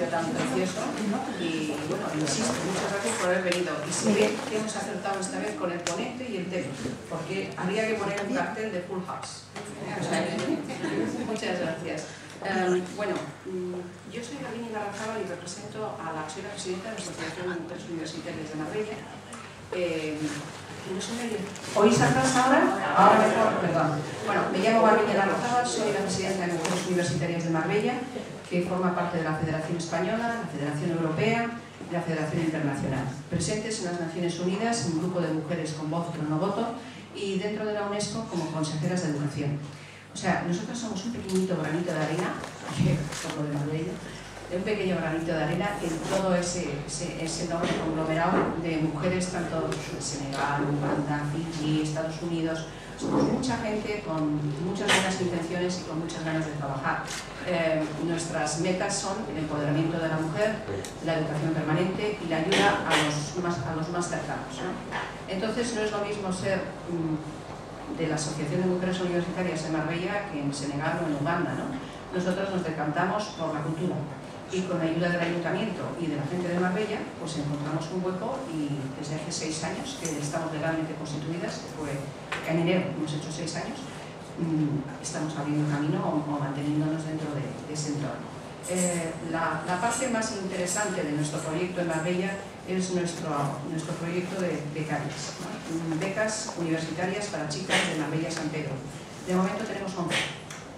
tan precioso y bueno, insisto, muchas gracias por haber venido. Y se ve que hemos acertado esta vez con el ponente y el tema, porque habría que poner un cartel de Full House. O sea, muchas gracias. Bueno, yo soy Garbiñe Larrazábal y soy la presidenta de la Asociación de Mujeres Universitarias de Marbella. ¿Oís atrás ahora? Ahora mejor, perdón. Bueno, me llamo Garbiñe Larrazábal, soy la presidenta de Mujeres Universitarias de Marbella, que forma parte de la Federación Española, la Federación Europea y la Federación Internacional. Presentes en las Naciones Unidas, en un grupo de mujeres con voz pero no voto, y dentro de la UNESCO como consejeras de educación. O sea, nosotros somos un pequeñito granito de arena, como de Marbella, un pequeño granito de arena en todo ese enorme conglomerado de mujeres, tanto de Senegal, Uganda, Fiji, Estados Unidos. Somos mucha gente con muchas buenas intenciones y con muchas ganas de trabajar. Nuestras metas son el empoderamiento de la mujer, la educación permanente y la ayuda a los más cercanos, ¿no? Entonces no es lo mismo ser de la Asociación de Mujeres Universitarias en Marbella que en Senegal o en Uganda, ¿no? Nosotros nos decantamos por la cultura y con la ayuda del Ayuntamiento y de la gente de Marbella pues encontramos un hueco y desde hace 6 años que estamos legalmente constituidas, que fue en enero, hemos hecho 6 años, estamos abriendo camino o manteniéndonos dentro de ese entorno. La parte más interesante de nuestro proyecto en Marbella es nuestro proyecto de becarias, ¿no? Becas universitarias para chicas de Marbella San Pedro. De momento tenemos 11.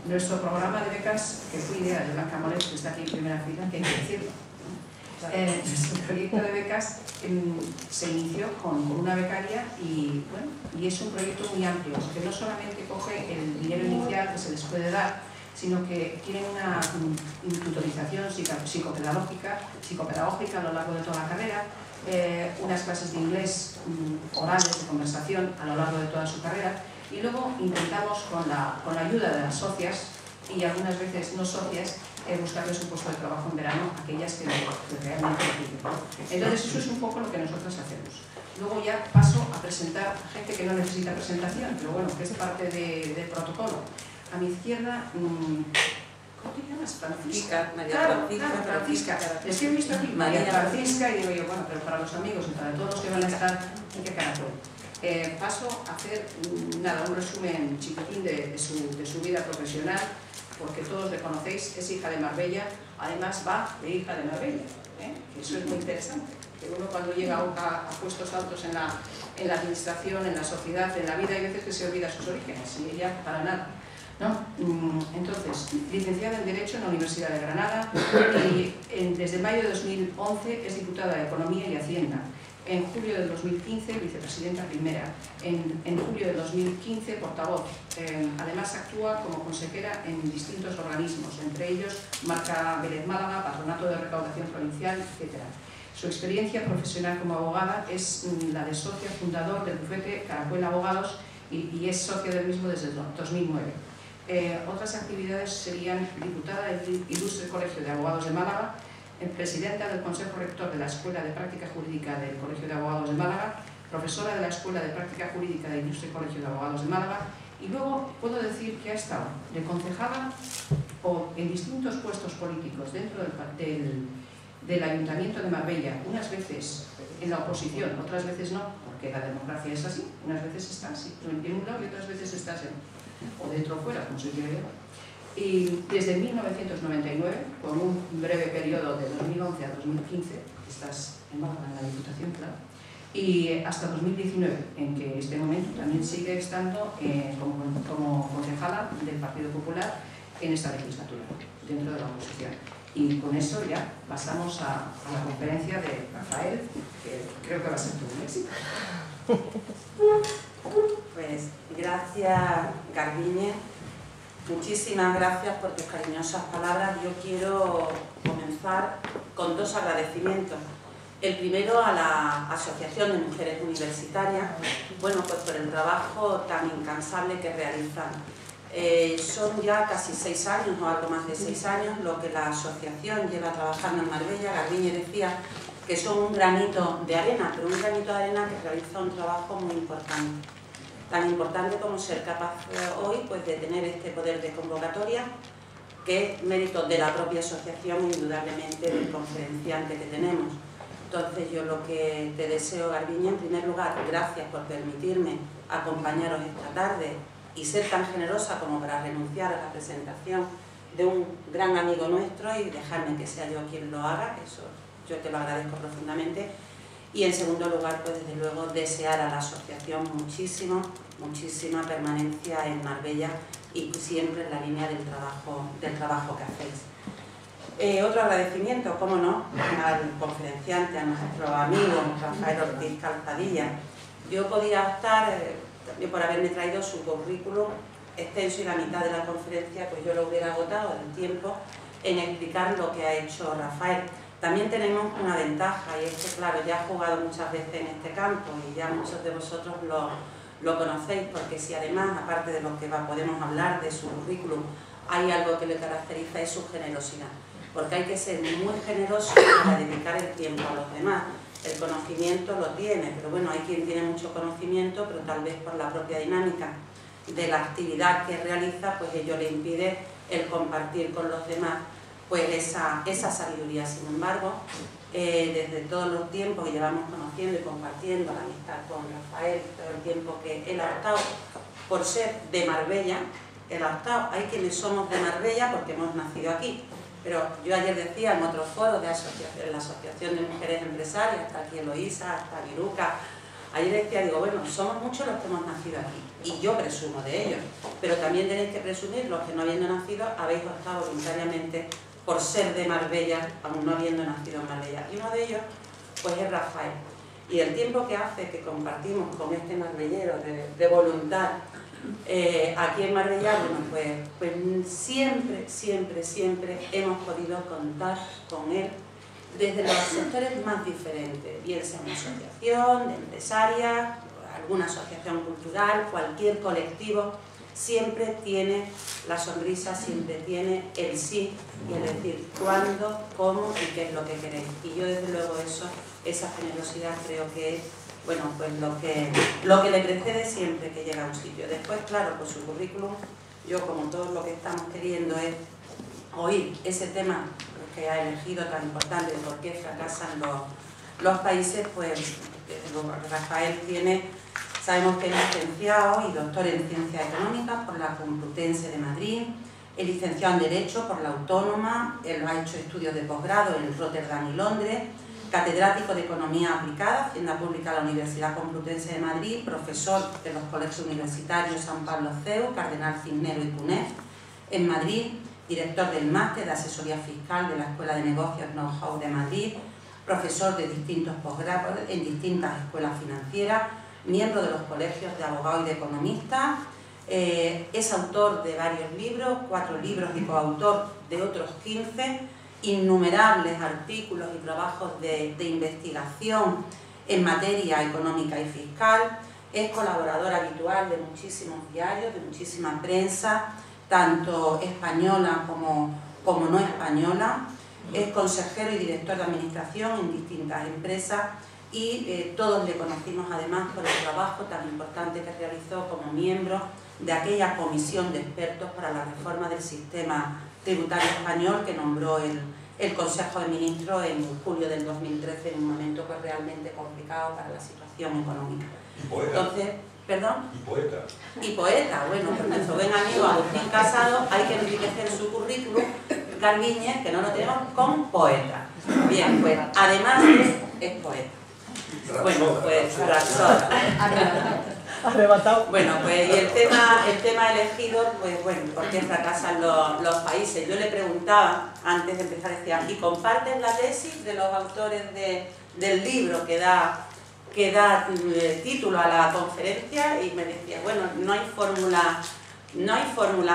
Nuestro programa de becas, que fue idea de Blanca Moret, que está aquí en primera fila, que hay que decirlo. Nuestro proyecto de becas se inició con una becaria y, bueno, y es un proyecto muy amplio, que no solamente coge el dinero inicial que se les puede dar, sino que tienen una tutorización psicopedagógica a lo largo de toda la carrera, unas clases de inglés orales de conversación a lo largo de toda su carrera, y luego intentamos con la ayuda de las socias y algunas veces no socias buscarles un puesto de trabajo en verano a aquellas que realmente lo piden. Entonces eso es un poco lo que nosotros hacemos. Luego ya paso a presentar a gente que no necesita presentación, pero bueno, que es parte del protocolo. A mi izquierda, ¿cómo te llamas? Francisca. Francisca. Es que he visto aquí María Francisca y digo yo, bueno, pero para los amigos y para todos los que van a estar, ¿qué carajo? Paso a hacer un resumen chiquitín de su vida profesional, porque todos le conocéis, es hija de Marbella, además va de hija de Marbella, que eso es muy interesante, que uno cuando llega a puestos altos en la administración, en la sociedad, en la vida, hay veces que se olvida sus orígenes, y ella para nada, ¿no? Entonces, licenciada en Derecho en la Universidad de Granada y desde mayo de 2011 es diputada de Economía y Hacienda. En julio de 2015, vicepresidenta primera. En julio de 2015, portavoz. Además, actúa como consejera en distintos organismos, entre ellos Marca Vélez Málaga, Patronato de Recaudación Provincial, etc. Su experiencia profesional como abogada es la de socio fundador del bufete Caracuel Abogados y es socio del mismo desde 2009. Otras actividades serían diputada del Ilustre Colegio de Abogados de Málaga, presidenta del Consejo Rector de la Escuela de Práctica Jurídica del Colegio de Abogados de Málaga, profesora de la Escuela de Práctica Jurídica del Ilustre Colegio de Abogados de Málaga, y luego puedo decir que ha estado de concejala o en distintos puestos políticos dentro del Ayuntamiento de Marbella, unas veces en la oposición, otras veces no, porque la democracia es así, unas veces estás en un lado y otras veces estás o dentro o fuera, como se quiere llamar. Y desde 1999, con un breve periodo de 2011 a 2015, estás en Málaga, en la Diputación, claro, y hasta 2019, en que este momento también sigue estando como concejala del Partido Popular en esta legislatura, dentro de la oposición. Y con eso ya pasamos a la conferencia de Rafael, que creo que va a ser todo un éxito. Pues gracias, Garbiñe. Muchísimas gracias por tus cariñosas palabras. Yo quiero comenzar con 2 agradecimientos. El primero a la Asociación de Mujeres Universitarias, bueno, pues por el trabajo tan incansable que realizan. Son ya casi 6 años o algo más de 6 años lo que la asociación lleva trabajando en Marbella. Garbiñe decía que son un granito de arena, pero un granito de arena que realiza un trabajo muy importante. Tan importante como ser capaz hoy pues, de tener este poder de convocatoria que es mérito de la propia asociación e indudablemente del conferenciante que tenemos. Entonces yo lo que te deseo, Garbiñe, en primer lugar, gracias por permitirme acompañaros esta tarde y ser tan generosa como para renunciar a la presentación de un gran amigo nuestro y dejarme que sea yo quien lo haga, eso yo te lo agradezco profundamente. Y en segundo lugar, pues desde luego desear a la asociación muchísima permanencia en Marbella y siempre en la línea del trabajo que hacéis. Otro agradecimiento, cómo no, al conferenciante, a nuestro amigo Rafael Ortiz Calzadilla. Yo podía optar, también por haberme traído su currículum extenso y la mitad de la conferencia, pues yo lo hubiera agotado el tiempo en explicar lo que ha hecho Rafael. También tenemos una ventaja y es que, claro, ya ha jugado muchas veces en este campo y ya muchos de vosotros lo conocéis, porque si además, aparte de lo que podemos hablar de su currículum, hay algo que le caracteriza, es su generosidad. Porque hay que ser muy generoso para dedicar el tiempo a los demás. El conocimiento lo tiene, pero bueno, hay quien tiene mucho conocimiento, pero tal vez por la propia dinámica de la actividad que realiza, pues ello le impide el compartir con los demás pues esa sabiduría. Sin embargo, desde todos los tiempos que llevamos conociendo y compartiendo la amistad con Rafael, todo el tiempo que él ha optado por ser de Marbella, él ha optado, hay quienes somos de Marbella porque hemos nacido aquí, pero yo ayer decía en otro foro de la Asociación de Mujeres Empresarias, hasta aquí Eloísa, hasta Viruca, ayer decía, digo, bueno, somos muchos los que hemos nacido aquí, y yo presumo de ellos, pero también tenéis que presumir los que no habiendo nacido habéis optado voluntariamente por ser de Marbella, aún no habiendo nacido en Marbella. Y uno de ellos, pues es Rafael. Y el tiempo que hace que compartimos con este marbellero de voluntad aquí en Marbella, bueno, pues siempre hemos podido contar con él desde los sectores más diferentes, bien sea una asociación de empresarias, alguna asociación cultural, cualquier colectivo, siempre tiene la sonrisa, siempre tiene el sí y el decir cuándo, cómo y qué es lo que queréis. Y yo desde luego esa generosidad creo que es, bueno, pues lo que le precede siempre que llega a un sitio. Después, claro, por su currículum, yo como todo lo que estamos queriendo es oír ese tema que ha elegido tan importante de por qué fracasan los países, pues Rafael sabemos que es licenciado y doctor en Ciencias Económicas por la Complutense de Madrid, es licenciado en Derecho por la Autónoma, él ha hecho estudios de posgrado en Rotterdam y Londres, catedrático de Economía Aplicada, Hacienda Pública de la Universidad Complutense de Madrid, profesor de los colegios universitarios San Pablo CEU, Cardenal Cisneros y CUNEF, en Madrid, director del Máster de Asesoría Fiscal de la Escuela de Negocios Know-How de Madrid, profesor de distintos posgrados en distintas escuelas financieras, miembro de los colegios de abogados y de economistas, es autor de varios libros, 4 libros y coautor de otros 15, innumerables artículos y trabajos de investigación en materia económica y fiscal, es colaborador habitual de muchísimos diarios, de muchísima prensa, tanto española como no española, es consejero y director de administración en distintas empresas y todos le conocimos además por el trabajo tan importante que realizó como miembro de aquella comisión de expertos para la reforma del sistema tributario español que nombró el Consejo de Ministros en julio del 2013, en un momento pues realmente complicado para la situación económica. Y poeta. Entonces, ¿perdón? Y poeta. Y poeta, bueno, pues nuestro buen amigo Agustín Casado, hay que enriquecer su currículum, Garbiñe, que no lo tenemos, con poeta. Bien, pues además es poeta. Bueno, pues Rapsoda. Arrebatado. Bueno, pues y el tema elegido, pues bueno, ¿por qué fracasan los países? Yo le preguntaba, antes de empezar, decía, ¿y comparten la tesis de los autores del libro que da título a la conferencia? Y me decía, bueno, no hay fórmulas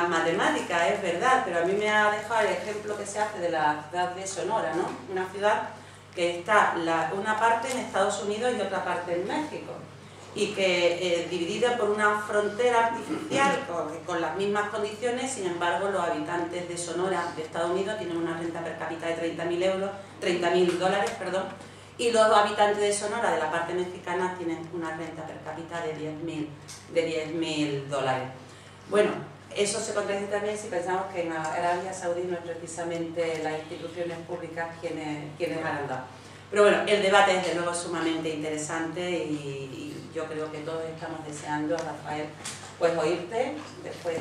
matemáticas, es verdad, pero a mí me ha dejado el ejemplo que se hace de la ciudad de Sonora, ¿no? Una ciudad que está una parte en Estados Unidos y otra parte en México, y que dividida por una frontera artificial con las mismas condiciones. Sin embargo, los habitantes de Sonora, de Estados Unidos, tienen una renta per cápita de $30.000, y los habitantes de Sonora, de la parte mexicana, tienen una renta per cápita de $10.000. Bueno, eso se contradice también si pensamos que en Arabia Saudí no es precisamente las instituciones públicas quienes han dado. Pero bueno, el debate desde luego es sumamente interesante y yo creo que todos estamos deseando, Rafael, pues oírte. Después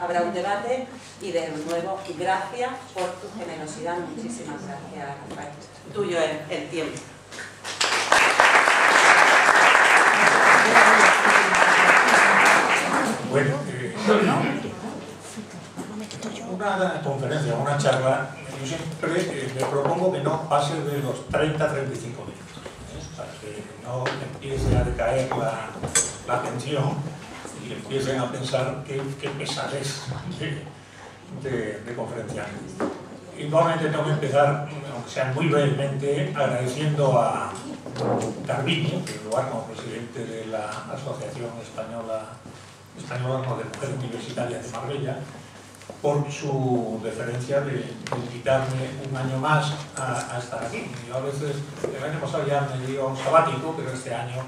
habrá un debate y de nuevo gracias por tu generosidad. Muchísimas gracias, Rafael. Tuyo es el tiempo. Bueno, una conferencia, una charla, yo siempre me propongo que no pase de los 30-35 minutos, o sea, que no empiece a decaer la tensión y empiecen a pensar qué pesadez de conferencia. Igualmente tengo que empezar, aunque sea muy brevemente, agradeciendo a Garbiñe, que en lugar como presidente de la Asociación Española de Mujeres Universitarias de Marbella, por su deferencia de invitarme un año más a estar aquí. Yo a veces, el año pasado ya me dio un sabático, pero este año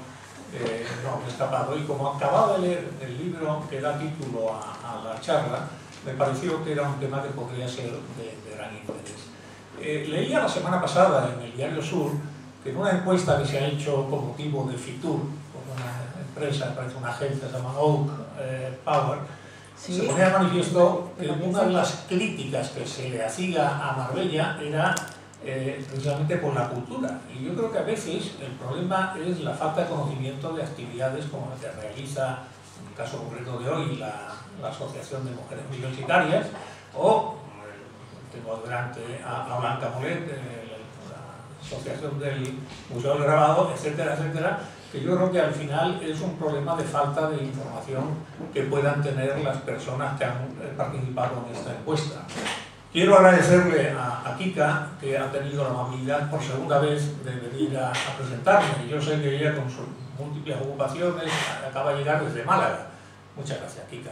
no me he escapado. Y como acababa de leer el libro que da título a la charla, me pareció que era un tema que podría ser de gran interés. Leía la semana pasada en el Diario Sur que en una encuesta que se ha hecho con motivo de Fitur, con una empresa, parece una agencia, se llama Oak Power, sí, se ponía de manifiesto que una de las críticas que se le hacía a Marbella era precisamente por la cultura. Y yo creo que a veces el problema es la falta de conocimiento de actividades como la que realiza, en el caso concreto de hoy, la Asociación de Mujeres Universitarias, o tengo delante a Blanca Molet, la Asociación del Museo del Grabado, etcétera, etcétera, que yo creo que al final es un problema de falta de información que puedan tener las personas que han participado en esta encuesta. Quiero agradecerle a Kika, que ha tenido la amabilidad por segunda vez de venir a presentarme. Yo sé que ella, con sus múltiples ocupaciones, acaba de llegar desde Málaga. Muchas gracias, Kika.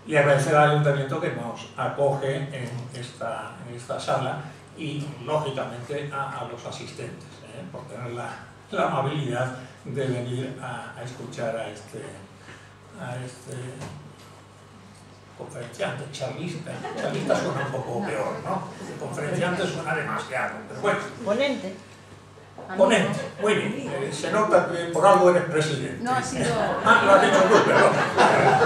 Y agradecer al Ayuntamiento que nos acoge en esta sala y, lógicamente, a los asistentes, por tener la amabilidad de venir a escuchar a este conferenciante, charlista. Charlista suena un poco peor, ¿no? Conferenciante suena demasiado, pero bueno. Ponente. Ponente, muy bien. Se nota que por algo eres presidente. No ha sido... lo has dicho tú, perdón.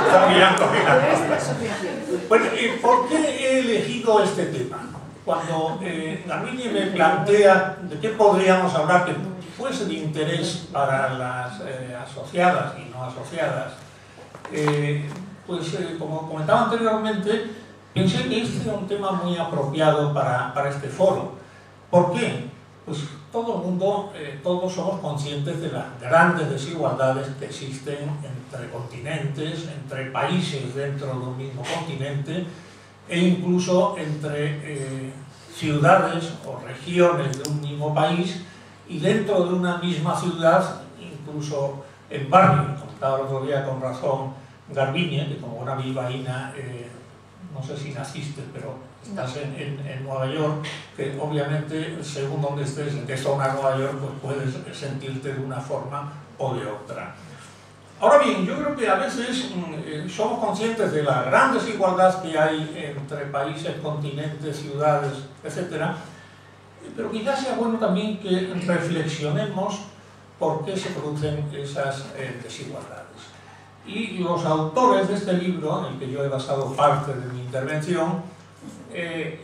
Está mirando bien. Bueno, ¿por qué he elegido este tema? Cuando Garbiñe me plantea de qué podríamos hablar que fuese de interés para las asociadas y no asociadas, pues como comentaba anteriormente, pensé que este era un tema muy apropiado para este foro. ¿Por qué? Pues todo el mundo, todos somos conscientes de las grandes desigualdades que existen entre continentes, entre países dentro de un mismo continente e incluso entre ciudades o regiones de un mismo país y dentro de una misma ciudad, incluso en barrios. Comentaba el otro día con razón Garbiñe, que como una bilbaína, no sé si naciste, pero estás en Nueva York, que obviamente según donde estés, en qué zona de Nueva York, pues puedes sentirte de una forma o de otra. Ahora bien, yo creo que a veces somos conscientes de la gran desigualdad que hay entre países, continentes, ciudades, etc. Pero quizás sea bueno también que reflexionemos por qué se producen esas desigualdades. Y los autores de este libro, en el que yo he basado parte de mi intervención,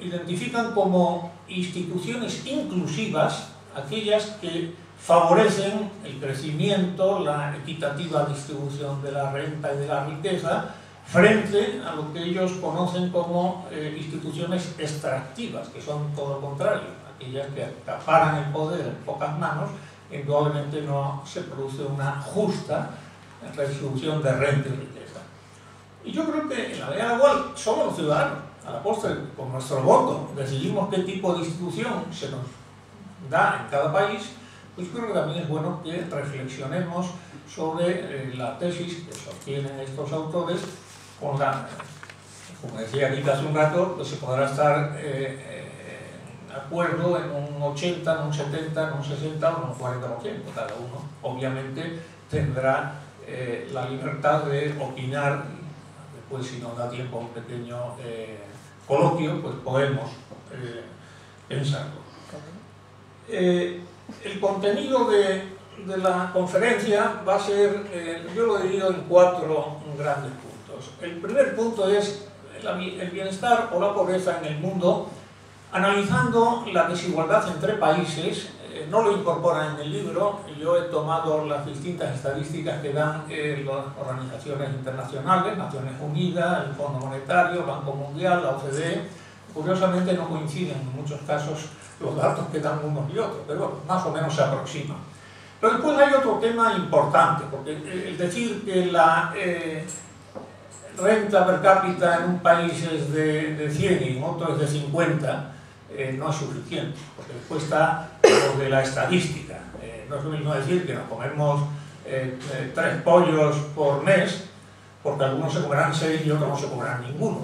identifican como instituciones inclusivas aquellas que favorecen el crecimiento, la equitativa distribución de la renta y de la riqueza, frente a lo que ellos conocen como instituciones extractivas, que son todo lo contrario, aquellas que acaparan el poder en pocas manos. Indudablemente no se produce una justa redistribución de renta y riqueza. Y yo creo que en la medida en la cual somos los ciudadanos, a la postre, con nuestro voto, decidimos qué tipo de institución se nos da en cada país, pues creo que también es bueno que reflexionemos sobre la tesis que sostienen estos autores, con la, como decía Rita hace un rato, pues se podrá estar de acuerdo en un 80, en un 70, en un 60 o en un 40%. Cada uno obviamente tendrá la libertad de opinar, de después, si nos da tiempo a un pequeño coloquio, pues podemos pensarlo. El contenido de la conferencia va a ser, yo lo he dividido en 4 grandes puntos. El primer punto es el bienestar o la pobreza en el mundo, analizando la desigualdad entre países. No lo incorporan en el libro, yo he tomado las distintas estadísticas que dan las organizaciones internacionales, Naciones Unidas, el Fondo Monetario, el Banco Mundial, la OCDE. Curiosamente no coinciden en muchos casos los datos que dan unos y otros, pero bueno, más o menos se aproximan. Pero después hay otro tema importante, porque el decir que la renta per cápita en un país es de 100 y en otro es de 50, no es suficiente, porque después está lo de la estadística. No es lo mismo decir que nos comemos 3 pollos por mes, porque algunos se comerán 6 y otros no se comerán ninguno.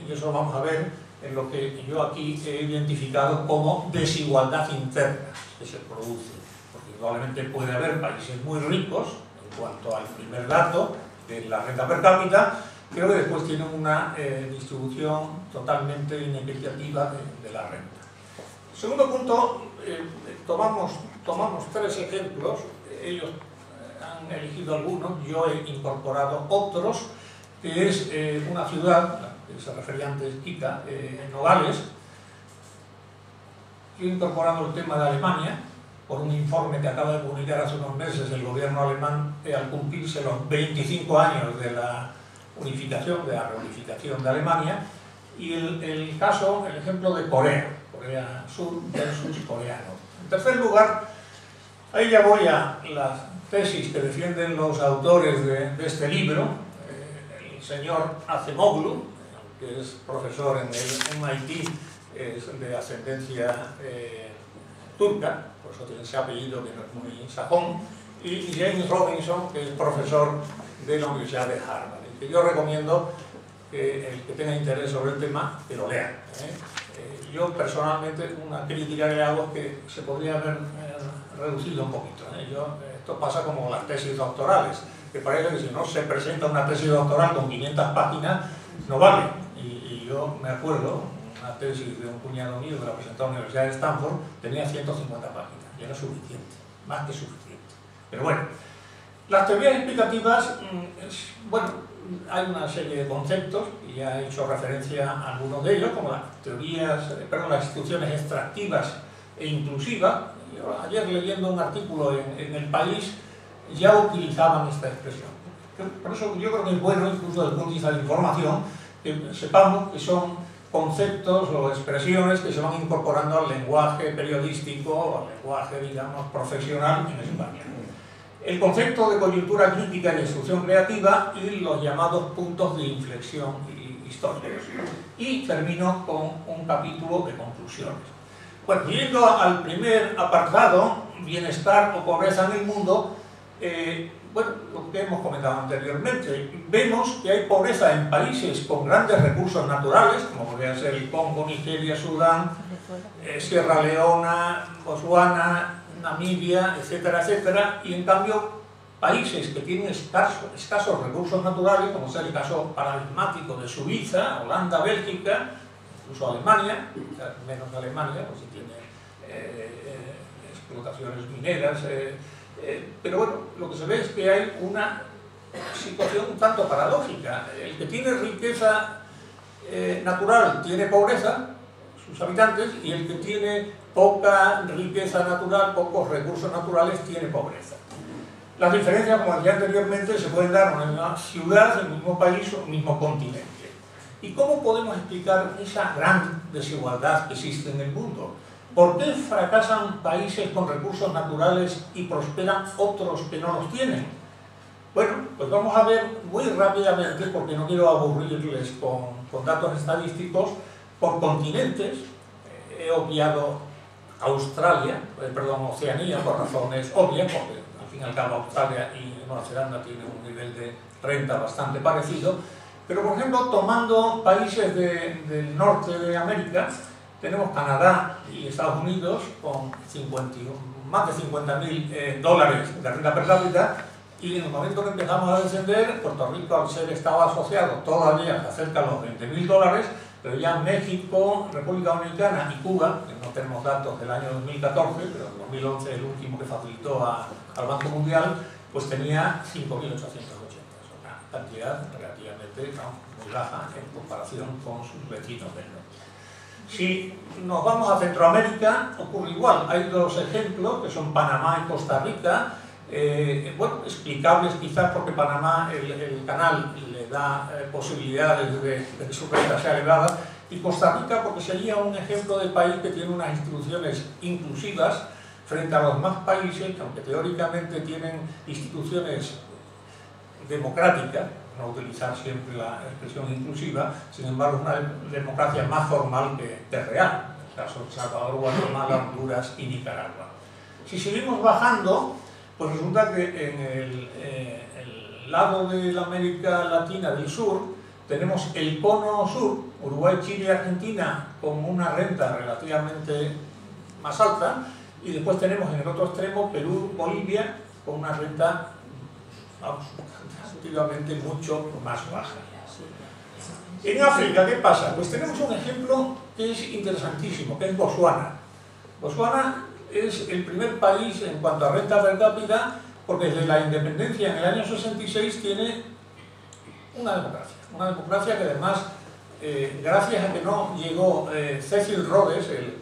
Y eso lo vamos a ver en lo que yo aquí he identificado como desigualdad interna que se produce. Porque probablemente puede haber países muy ricos en cuanto al primer dato, que es la renta per cápita, pero que después tienen una distribución totalmente inequitativa de la renta. Segundo punto, tomamos 3 ejemplos, ellos han elegido algunos, yo he incorporado otros, que es una ciudad, que se refería antes Kika, en Nogales. Yo he incorporado el tema de Alemania, por un informe que acaba de publicar hace unos meses el gobierno alemán al cumplirse los 25 años de la unificación, de la reunificación de Alemania, y el ejemplo de Corea Sur versus Corea Norte. En tercer lugar, ahí ya voy a las tesis que defienden los autores de este libro. El señor Acemoglu, que es profesor en el MIT, es de ascendencia turca, por eso tiene ese apellido que no es muy sajón, y James Robinson, que es profesor de la Universidad de Harvard, que yo recomiendo que el que tenga interés sobre el tema, que lo lea. Yo personalmente, una crítica que hago es que se podría haber reducido un poquito. Esto pasa como las tesis doctorales, que parece que si no se presenta una tesis doctoral con 500 páginas, no vale. Y yo me acuerdo, una tesis de un cuñado mío que la presentó a la Universidad de Stanford, tenía 150 páginas, y era suficiente, más que suficiente. Pero bueno, las teorías explicativas, bueno, hay una serie de conceptos, y ya he hecho referencia a algunos de ellos, como las instituciones extractivas e inclusivas. Yo, ayer leyendo un artículo en El País, ya utilizaban esta expresión. Por eso yo creo que es bueno, incluso desde el punto de vista de la información, que sepamos que son conceptos o expresiones que se van incorporando al lenguaje periodístico o al lenguaje, digamos, profesional en España. El concepto de coyuntura crítica y destrucción creativa y los llamados puntos de inflexión históricos. Y termino con un capítulo de conclusiones. Bueno, yendo al primer apartado, bienestar o pobreza en el mundo, bueno, lo que hemos comentado anteriormente, vemos que hay pobreza en países con grandes recursos naturales, como podría ser el Congo, Nigeria, Sudán, Sierra Leona, Botswana, Namibia, etcétera, etcétera, y en cambio países que tienen escasos recursos naturales, como es el caso paradigmático de Suiza, Holanda, Bélgica, incluso Alemania, menos Alemania, pues si tiene explotaciones mineras, pero bueno, lo que se ve es que hay una situación un tanto paradójica. El que tiene riqueza natural tiene pobreza, sus habitantes, y el que tiene poca riqueza natural, pocos recursos naturales, tiene pobreza. Las diferencias, como decía anteriormente, se pueden dar en una ciudad, en el mismo país o el mismo continente. ¿Y cómo podemos explicar esa gran desigualdad que existe en el mundo? ¿Por qué fracasan países con recursos naturales y prosperan otros que no los tienen? Bueno, pues vamos a ver muy rápidamente, porque no quiero aburrirles con datos estadísticos, por continentes. He obviado Oceanía, por razones obvias, porque al fin y al cabo Australia y Nueva Zelanda tienen un nivel de renta bastante parecido, pero por ejemplo, tomando países del norte de América, tenemos Canadá y Estados Unidos con más de $50.000 de renta per cápita, y en el momento que empezamos a descender, Puerto Rico, al ser estado asociado, todavía se acerca a los $20.000, pero ya México, República Dominicana y Cuba, que no tenemos datos del año 2014, pero en 2011 es el último que facilitó al Banco Mundial, pues tenía 5.880, una cantidad relativamente muy baja en comparación con sus vecinos del norte. Si nos vamos a Centroamérica, ocurre igual. Hay dos ejemplos, que son Panamá y Costa Rica. Bueno, explicables quizás porque Panamá, el canal le da posibilidades de que su renta sea elevada, y Costa Rica porque sería un ejemplo de país que tiene unas instituciones inclusivas frente a los demás países que, aunque teóricamente tienen instituciones democráticas, no utilizar siempre la expresión inclusiva, sin embargo es una democracia más formal que real, en el caso de Salvador, Guatemala, Honduras y Nicaragua. Si seguimos bajando, pues resulta que en el lado de la América Latina del Sur tenemos el cono sur, Uruguay, Chile y Argentina, con una renta relativamente más alta, y después tenemos en el otro extremo Perú, Bolivia, con una renta relativamente mucho más baja. En África, ¿qué pasa? Pues tenemos un ejemplo que es interesantísimo, que es Botsuana. Botsuana es el primer país en cuanto a renta per cápita, porque desde la independencia en el año 66 tiene una democracia que además, gracias a que no llegó Cecil Rhodes, el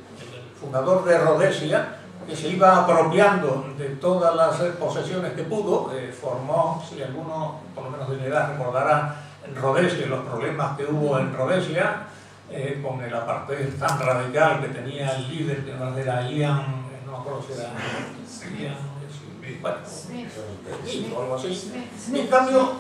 fundador de Rhodesia, que se iba apropiando de todas las posesiones que pudo, formó, si alguno por lo menos de mi edad recordará, en Rhodesia, los problemas que hubo en Rhodesia, con el apartheid tan radical que tenía el líder, que no era Ian, no me acuerdo si era Ian, bueno, o algo así. En cambio,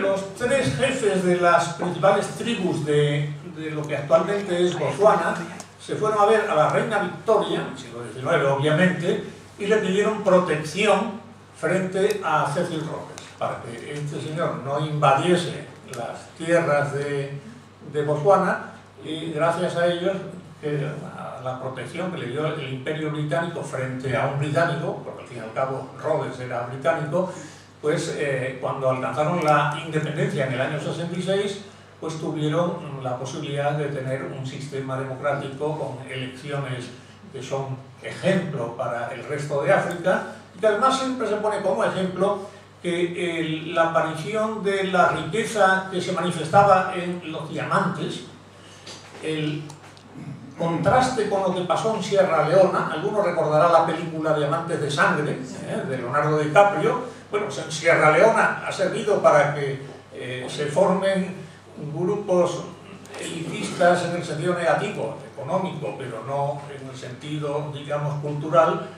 los tres jefes de las principales tribus de lo que actualmente es Botsuana se fueron a ver a la reina Victoria, en el siglo XIX obviamente, y le pidieron protección frente a Cecil Rhodes, para que este señor no invadiese las tierras de Botsuana, y gracias a ellos, a la protección que le dio el Imperio Británico frente a un británico, porque al fin y al cabo Rhodes era británico, pues cuando alcanzaron la independencia en el año 66, pues tuvieron la posibilidad de tener un sistema democrático con elecciones que son ejemplo para el resto de África, y que además siempre se pone como ejemplo que la aparición de la riqueza que se manifestaba en los diamantes, el contraste con lo que pasó en Sierra Leona, algunos recordarán la película Diamantes de Sangre, de Leonardo DiCaprio. Bueno, pues en Sierra Leona ha servido para que se formen grupos elitistas en el sentido negativo, económico, pero no en el sentido, digamos, cultural,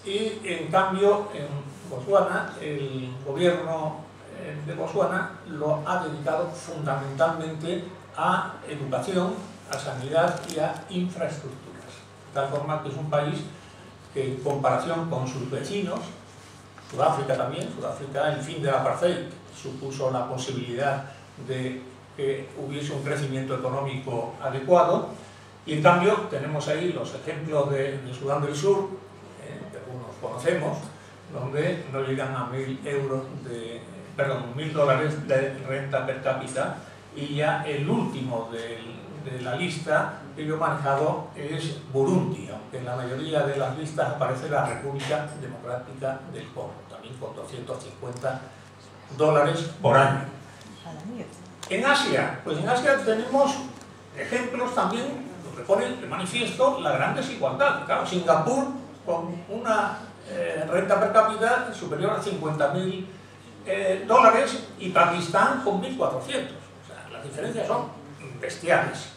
y en cambio en Botsuana, el gobierno de Botsuana lo ha dedicado fundamentalmente a educación, a sanidad y a infraestructuras, de tal forma que es un país que en comparación con sus vecinos, Sudáfrica también, Sudáfrica, el fin del apartheid supuso la posibilidad de que hubiese un crecimiento económico adecuado, y en cambio tenemos ahí los ejemplos de Sudán del Sur, que algunos conocemos, donde no llegan a $1.000 de renta per cápita, y ya el último de la lista que yo he manejado es Burundi, aunque en la mayoría de las listas aparece la República Democrática del Congo, también con $250 por año. En Asia, pues en Asia tenemos ejemplos también, lo que pone de manifiesto la gran desigualdad. Claro, Singapur con una renta per cápita superior a $50.000 y Pakistán con 1.400. O sea, las diferencias son bestiales.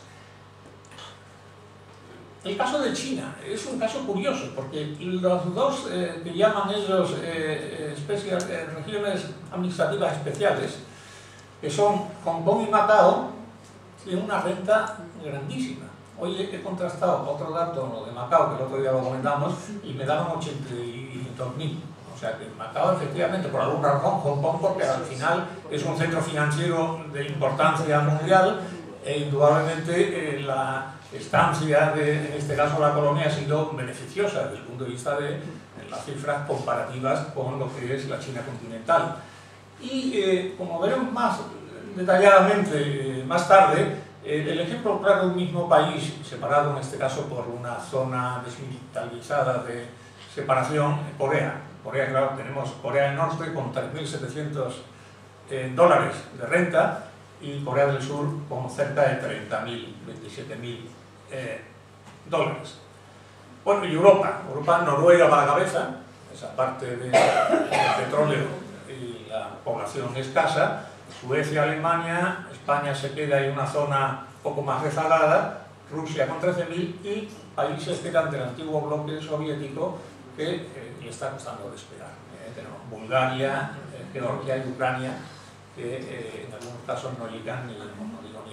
El caso de China es un caso curioso, porque los dos que llaman ellos regiones administrativas especiales, que son Hong Kong y Macao, tienen una renta grandísima. Hoy he contrastado otro dato de Macao, que el otro día lo comentamos, y me daban 85.000. O sea que Macao, efectivamente, por alguna razón, Hong Kong, porque al final es un centro financiero de importancia mundial, e indudablemente estancia en este caso la colonia, ha sido beneficiosa desde el punto de vista de las cifras comparativas con lo que es la China continental. Y como veremos más detalladamente más tarde, el ejemplo claro de un mismo país, separado en este caso por una zona desmilitarizada de separación, Corea. Corea, claro, tenemos Corea del Norte con 3.700 dólares de renta y Corea del Sur con cerca de 30.000, 27.000 dólares. Bueno, y Europa, Noruega va a la cabeza, esa parte del petróleo y la población escasa, Suecia, Alemania, España se queda en una zona un poco más rezagada, Rusia con 13.000 y países que eran del antiguo bloque soviético que le está costando despegar. Tenemos Bulgaria, Georgia y Ucrania, que en algunos casos no llegan ni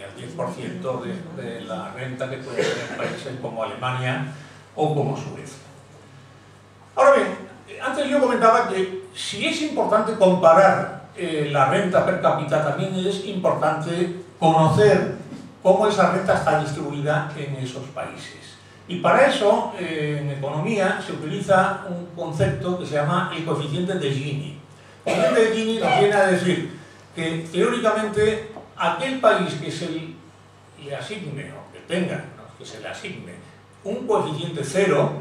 al 10% de la renta que pueden tener países como Alemania o como Suecia. Ahora bien, antes yo comentaba que si es importante comparar la renta per cápita, también es importante conocer cómo esa renta está distribuida en esos países. Y para eso, en economía, se utiliza un concepto que se llama el coeficiente de Gini. El coeficiente de Gini nos viene a decir que, teóricamente, aquel país que se le asigne, o que tenga, ¿no?, que se le asigne un coeficiente 0,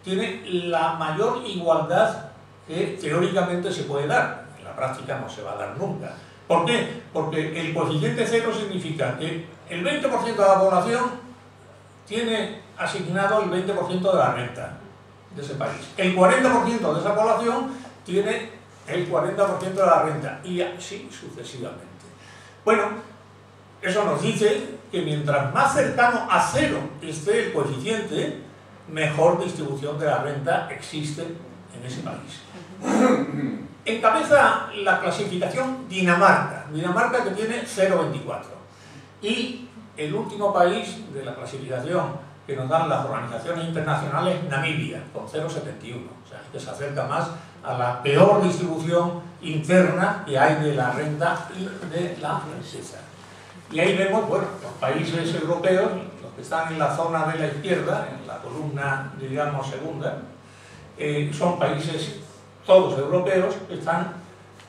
tiene la mayor igualdad que teóricamente se puede dar. En la práctica no se va a dar nunca. ¿Por qué? Porque el coeficiente 0 significa que el 20% de la población tiene asignado el 20% de la renta de ese país. El 40% de esa población tiene el 40% de la renta y así sucesivamente. Bueno, eso nos dice que mientras más cercano a 0 esté el coeficiente, mejor distribución de la renta existe en ese país. Encabeza la clasificación Dinamarca, que tiene 0,24. Y el último país de la clasificación que nos dan las organizaciones internacionales, Namibia, con 0,71. O sea, que se acerca más a la peor distribución interna que hay de la renta y de la riqueza. Y ahí vemos, bueno, los países europeos, los que están en la zona de la izquierda, en la columna, digamos, segunda, son países todos europeos que están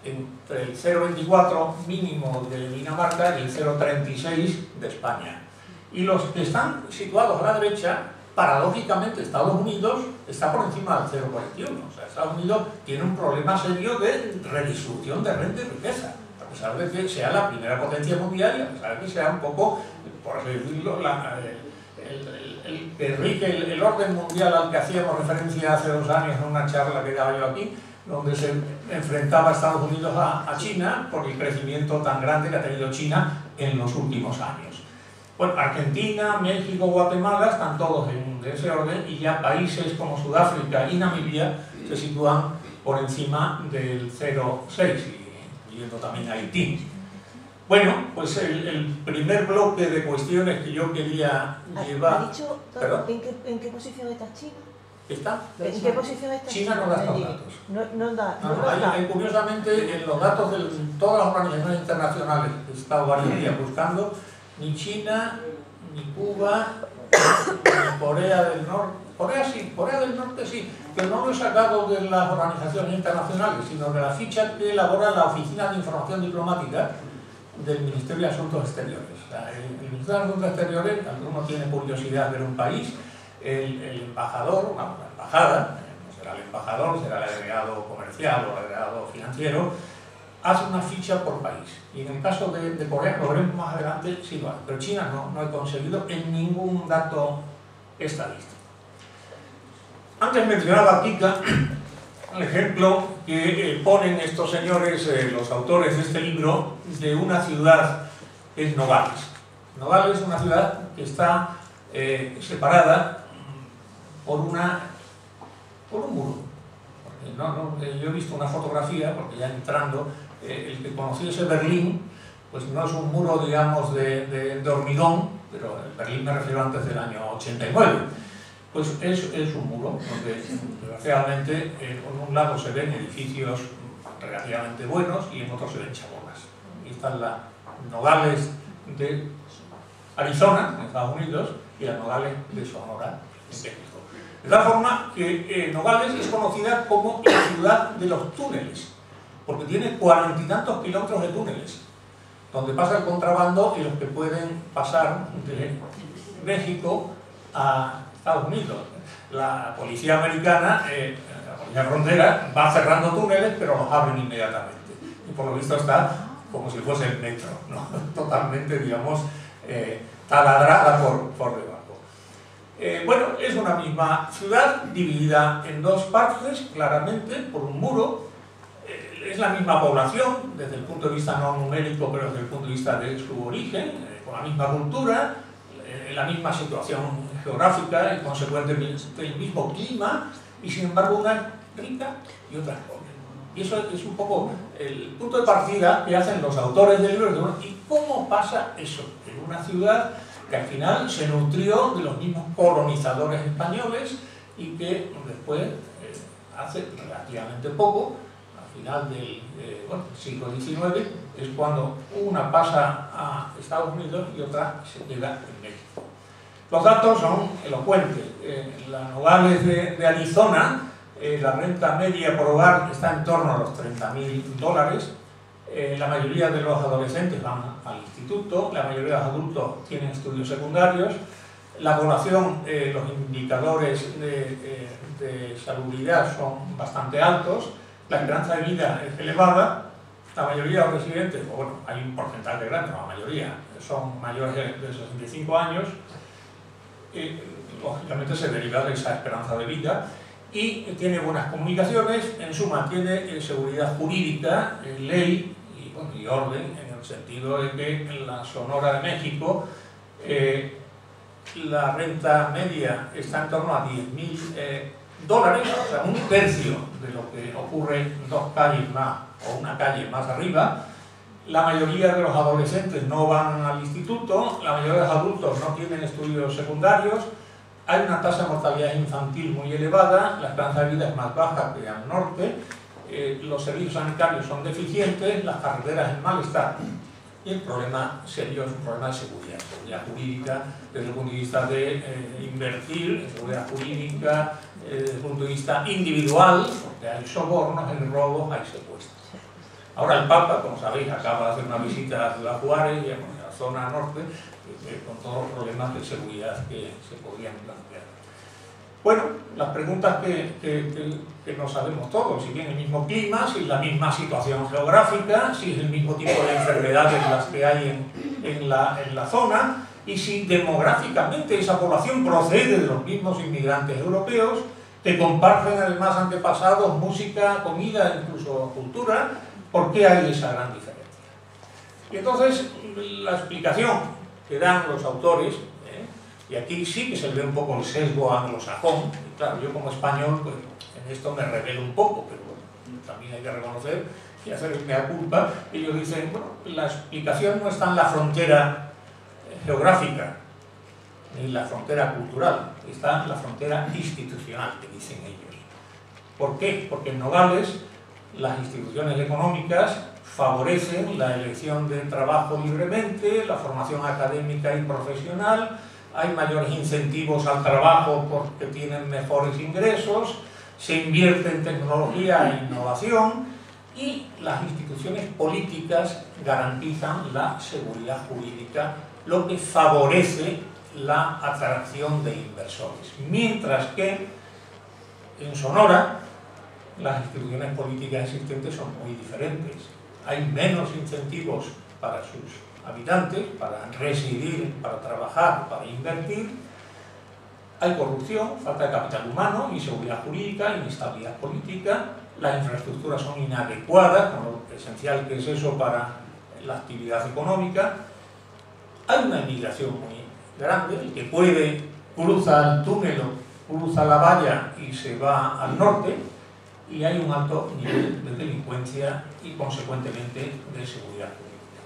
entre el 0,24 mínimo de Dinamarca y el 0,36 de España. Y los que están situados a la derecha, paradójicamente Estados Unidos está por encima del 0,41. O sea, Estados Unidos tiene un problema serio de redistribución de renta y riqueza, a pesar de que sea la primera potencia mundial y a pesar de que sea un poco, por así decirlo, que rige el orden mundial al que hacíamos referencia hace 2 años en una charla que daba yo aquí, donde se enfrentaba Estados Unidos a China por el crecimiento tan grande que ha tenido China en los últimos años. Bueno, Argentina, México, Guatemala están todos en ese orden y ya países como Sudáfrica y Namibia se sitúan por encima del 0,6, incluyendo también Haití. Bueno, pues el primer bloque de cuestiones que yo quería llevar... ¿Ha dicho en qué posición está China? ¿Está? ¿En qué posición está China? China no da estos datos. No da. Curiosamente, en los datos de todas las organizaciones internacionales que he estado varios días buscando, ni China, ni Cuba, ni Corea del Norte. Corea del Norte sí, pero no lo he sacado de las organizaciones internacionales, sino de la ficha que elabora la Oficina de Información Diplomática del Ministerio de Asuntos Exteriores. O sea, el Ministerio de Asuntos Exteriores, cuando uno tiene curiosidad de ver un país, el embajador, la embajada, no será el embajador, será el agregado comercial o el agregado financiero, hace una ficha por país. Y en el caso de Corea, lo veremos más adelante, sí lo hace. Pero China no he conseguido en ningún dato estadístico. Antes mencionaba Kika el ejemplo que ponen estos señores, los autores de este libro, de una ciudad que es Nogales. Nogales es una ciudad que está separada por un muro. Porque yo he visto una fotografía, porque ya entrando, el que conociese Berlín, pues no es un muro, digamos, de hormigón, pero Berlín me refiero antes del año 89. Pues es un muro, donde desgraciadamente en un lado se ven edificios relativamente buenos y en otro se ven chabolas. Y está la Nogales de Arizona, en Estados Unidos, y la Nogales de Sonora, en México. De tal forma que Nogales es conocida como la ciudad de los túneles, porque tiene 40 y tantos kilómetros de túneles, donde pasa el contrabando y los que pueden pasar de México a Estados Unidos. La policía americana, la policía frontera, va cerrando túneles, pero los abren inmediatamente. Y por lo visto está como si fuese el metro, ¿no? Totalmente, digamos, taladrada por debajo. Bueno, es una misma ciudad dividida en dos partes, claramente, por un muro. Es la misma población, desde el punto de vista no numérico, pero desde el punto de vista de su origen, con la misma cultura, la misma situación geográfica y consecuentemente el mismo clima, y sin embargo una rica y otra pobre. Y eso es un poco el punto de partida que hacen los autores del libro. ¿Y cómo pasa eso en una ciudad que al final se nutrió de los mismos colonizadores españoles y que después, hace relativamente poco, al final del siglo XIX, es cuando una pasa a Estados Unidos y otra se queda en México? Los datos son elocuentes. En la Nogales de Arizona, la renta media por hogar está en torno a los $30.000. La mayoría de los adolescentes van al instituto, la mayoría de los adultos tienen estudios secundarios, la población, los indicadores de salubridad son bastante altos, la esperanza de vida es elevada, la mayoría de los residentes, bueno, hay un porcentaje grande, la mayoría son mayores de 65 años, lógicamente se deriva de esa esperanza de vida, y tiene buenas comunicaciones, en suma tiene seguridad jurídica, ley y orden, en el sentido de que en la Sonora de México la renta media está en torno a $10.000, o sea, un tercio de lo que ocurre en dos calles más o una calle más arriba. La mayoría de los adolescentes no van al instituto, la mayoría de los adultos no tienen estudios secundarios, hay una tasa de mortalidad infantil muy elevada, la esperanza de vida es más baja que al norte, los servicios sanitarios son deficientes, las carreteras en mal estado. Y el problema serio es un problema de seguridad jurídica, desde el punto de vista de invertir en seguridad jurídica, desde el punto de vista individual, porque hay sobornos, hay robos, hay secuestros. Ahora el Papa, como sabéis, acaba de hacer una visita a Ciudad Juárez y a la zona norte, con todos los problemas de seguridad que se podrían plantear. Bueno, las preguntas que no sabemos todos, si tiene el mismo clima, si es la misma situación geográfica, si es el mismo tipo de enfermedades las que hay en la zona, y si demográficamente esa población procede de los mismos inmigrantes europeos, que comparten además antepasados, música, comida, incluso cultura. ¿Por qué hay esa gran diferencia? Y entonces la explicación que dan los autores, y aquí sí que se ve un poco el sesgo anglosajón, y claro, yo como español pues, en esto me revelo un poco, pero bueno, también hay que reconocer y hacer mea culpa. Ellos dicen, bueno, la explicación no está en la frontera geográfica, ni en la frontera cultural, está en la frontera institucional, que dicen ellos. ¿Por qué? Porque en Nogales las instituciones económicas favorecen la elección de trabajo libremente, la formación académica y profesional, hay mayores incentivos al trabajo porque tienen mejores ingresos, se invierte en tecnología e innovación y las instituciones políticas garantizan la seguridad jurídica, lo que favorece la atracción de inversores. Mientras que en Sonora las instituciones políticas existentes son muy diferentes. Hay menos incentivos para sus habitantes, para residir, para trabajar, para invertir. Hay corrupción, falta de capital humano, inseguridad jurídica, inestabilidad política, las infraestructuras son inadecuadas, con lo esencial que es eso para la actividad económica. Hay una inmigración muy grande, el que puede cruza el túnel, cruza la valla y se va al norte, y hay un alto nivel de delincuencia y consecuentemente de seguridad pública.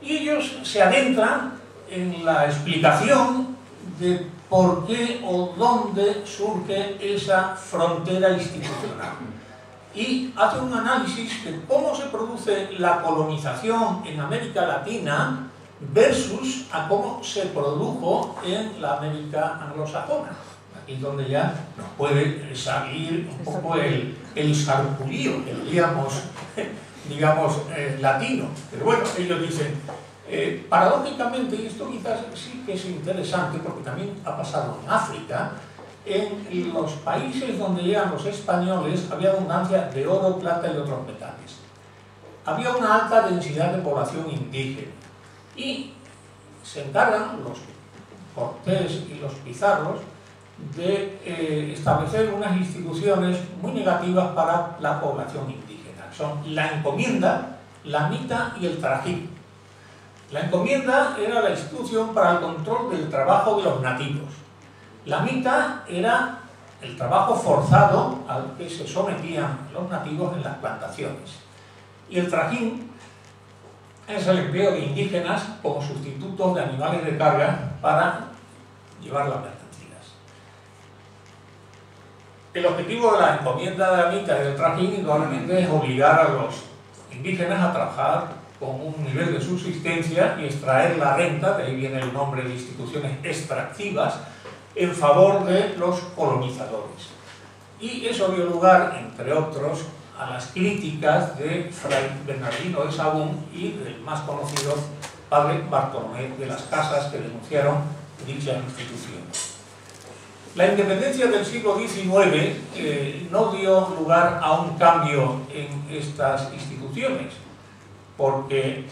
Y ellos se adentran en la explicación de por qué o dónde surge esa frontera institucional. Y hacen un análisis de cómo se produce la colonización en América Latina versus a cómo se produjo en la América anglosajona. Aquí es donde ya nos puede salir un poco el sarpullido, que diríamos, digamos, latino. Pero bueno, ellos dicen, paradójicamente, y esto quizás sí que es interesante porque también ha pasado en África, en los países donde llegan los españoles había abundancia de oro, plata y otros metales. Había una alta densidad de población indígena y se encargan los Cortés y los Pizarros de establecer unas instituciones muy negativas para la población indígena. Son la encomienda, la mita y el trajín. La encomienda era la institución para el control del trabajo de los nativos. La mita era el trabajo forzado al que se sometían los nativos en las plantaciones. Y el trajín es el empleo de indígenas como sustitutos de animales de carga para llevar las mercancías. El objetivo de la encomienda de la mita y del trajín indudablemente es obligar a los indígenas a trabajar con un nivel de subsistencia y extraer la renta, de ahí viene el nombre de instituciones extractivas, en favor de los colonizadores. Y eso dio lugar, entre otros, a las críticas de Fray Bernardino de Sahagún y del más conocido padre Bartolomé de las Casas, que denunciaron dicha institución. La independencia del siglo XIX no dio lugar a un cambio en estas instituciones, porque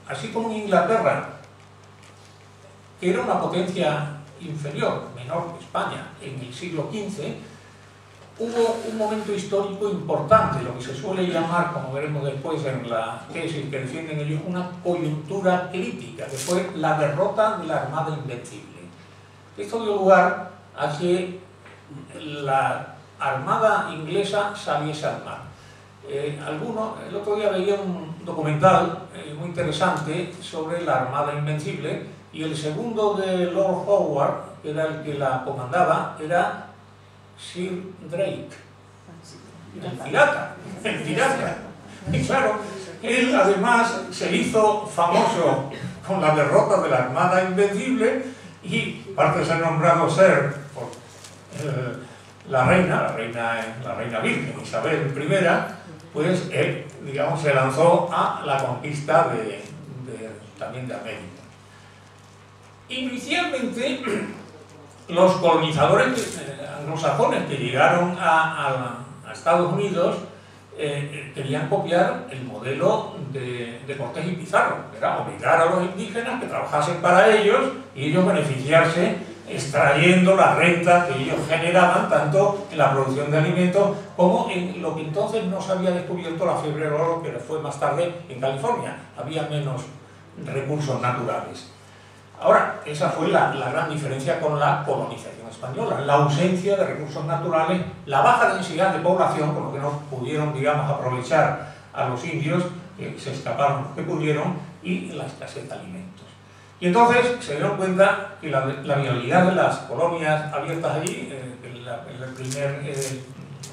así como en Inglaterra, que era una potencia inferior, menor que España, en el siglo XV, hubo un momento histórico importante, lo que se suele llamar, como veremos después en la tesis que defienden ellos, una coyuntura crítica, que fue la derrota de la Armada Invencible. Esto dio lugar a que la Armada inglesa saliese al mar. El otro día veía un documental muy interesante sobre la Armada Invencible, y el segundo de Lord Howard, que era el que la comandaba, era Sir Drake, el pirata. Y claro, él además se hizo famoso con la derrota de la Armada Invencible y, aparte de ser nombrado Sir por la reina virgen Isabel I, pues él, digamos, se lanzó a la conquista también de América. Inicialmente, los colonizadores anglosajones que llegaron a Estados Unidos querían copiar el modelo de Cortés y Pizarro, que era obligar a los indígenas que trabajasen para ellos y ellos beneficiarse extrayendo la renta que ellos generaban tanto en la producción de alimentos como en lo que entonces no se había descubierto, la fiebre del oro, que fue más tarde en California. Había menos recursos naturales. Ahora, esa fue la gran diferencia con la colonización española, la ausencia de recursos naturales, la baja densidad de población, con lo que no pudieron, digamos, aprovechar a los indios, que se escaparon los que pudieron, y la escasez de alimentos. Y entonces se dieron cuenta que la viabilidad de las colonias abiertas allí, el primer,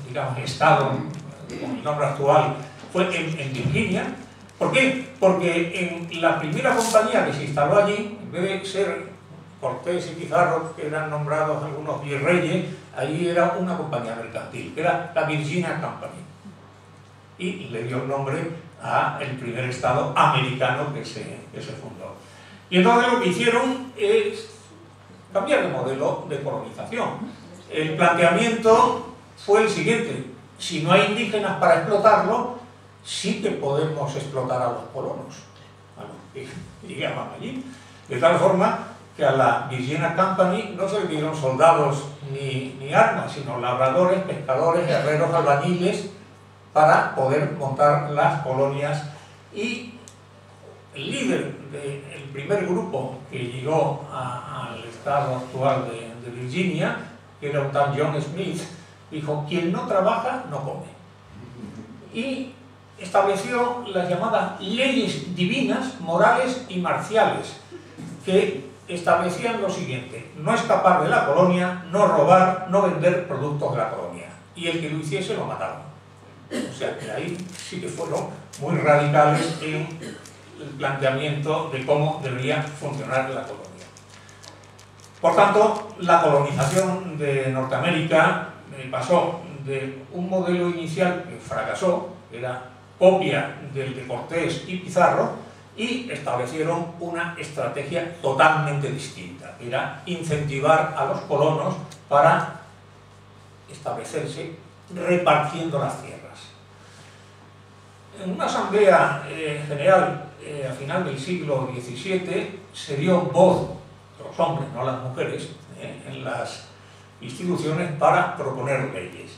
digamos, estado con el nombre actual fue en Virginia. ¿Por qué? Porque en la primera compañía que se instaló allí, en vez de ser Cortés y Pizarro, que eran nombrados algunos virreyes, allí era una compañía mercantil, que era la Virginia Company. Y le dio el nombre al primer estado americano que se fundó. Y entonces lo que hicieron es cambiar de modelo de colonización. El planteamiento fue el siguiente: si no hay indígenas para explotarlo, sí que podemos explotar a los colonos, a los que llegaban allí. De tal forma que a la Virginia Company no se le dieron soldados ni armas, sino labradores, pescadores, herreros, albañiles, para poder montar las colonias. Y el líder del primer grupo que llegó al estado actual de Virginia, que era un tal John Smith, dijo: quien no trabaja, no come. Y estableció las llamadas leyes divinas, morales y marciales, que establecían lo siguiente: no escapar de la colonia, no robar, no vender productos de la colonia, y el que lo hiciese lo mataban. O sea que ahí sí que fueron muy radicales en el planteamiento de cómo debería funcionar la colonia. Por tanto, la colonización de Norteamérica pasó de un modelo inicial que fracasó, que era copia del de Cortés y Pizarro, y establecieron una estrategia totalmente distinta, que era incentivar a los colonos para establecerse repartiendo las tierras. En una asamblea general a final del siglo XVII se dio voz a los hombres, no a las mujeres, en las instituciones para proponer leyes.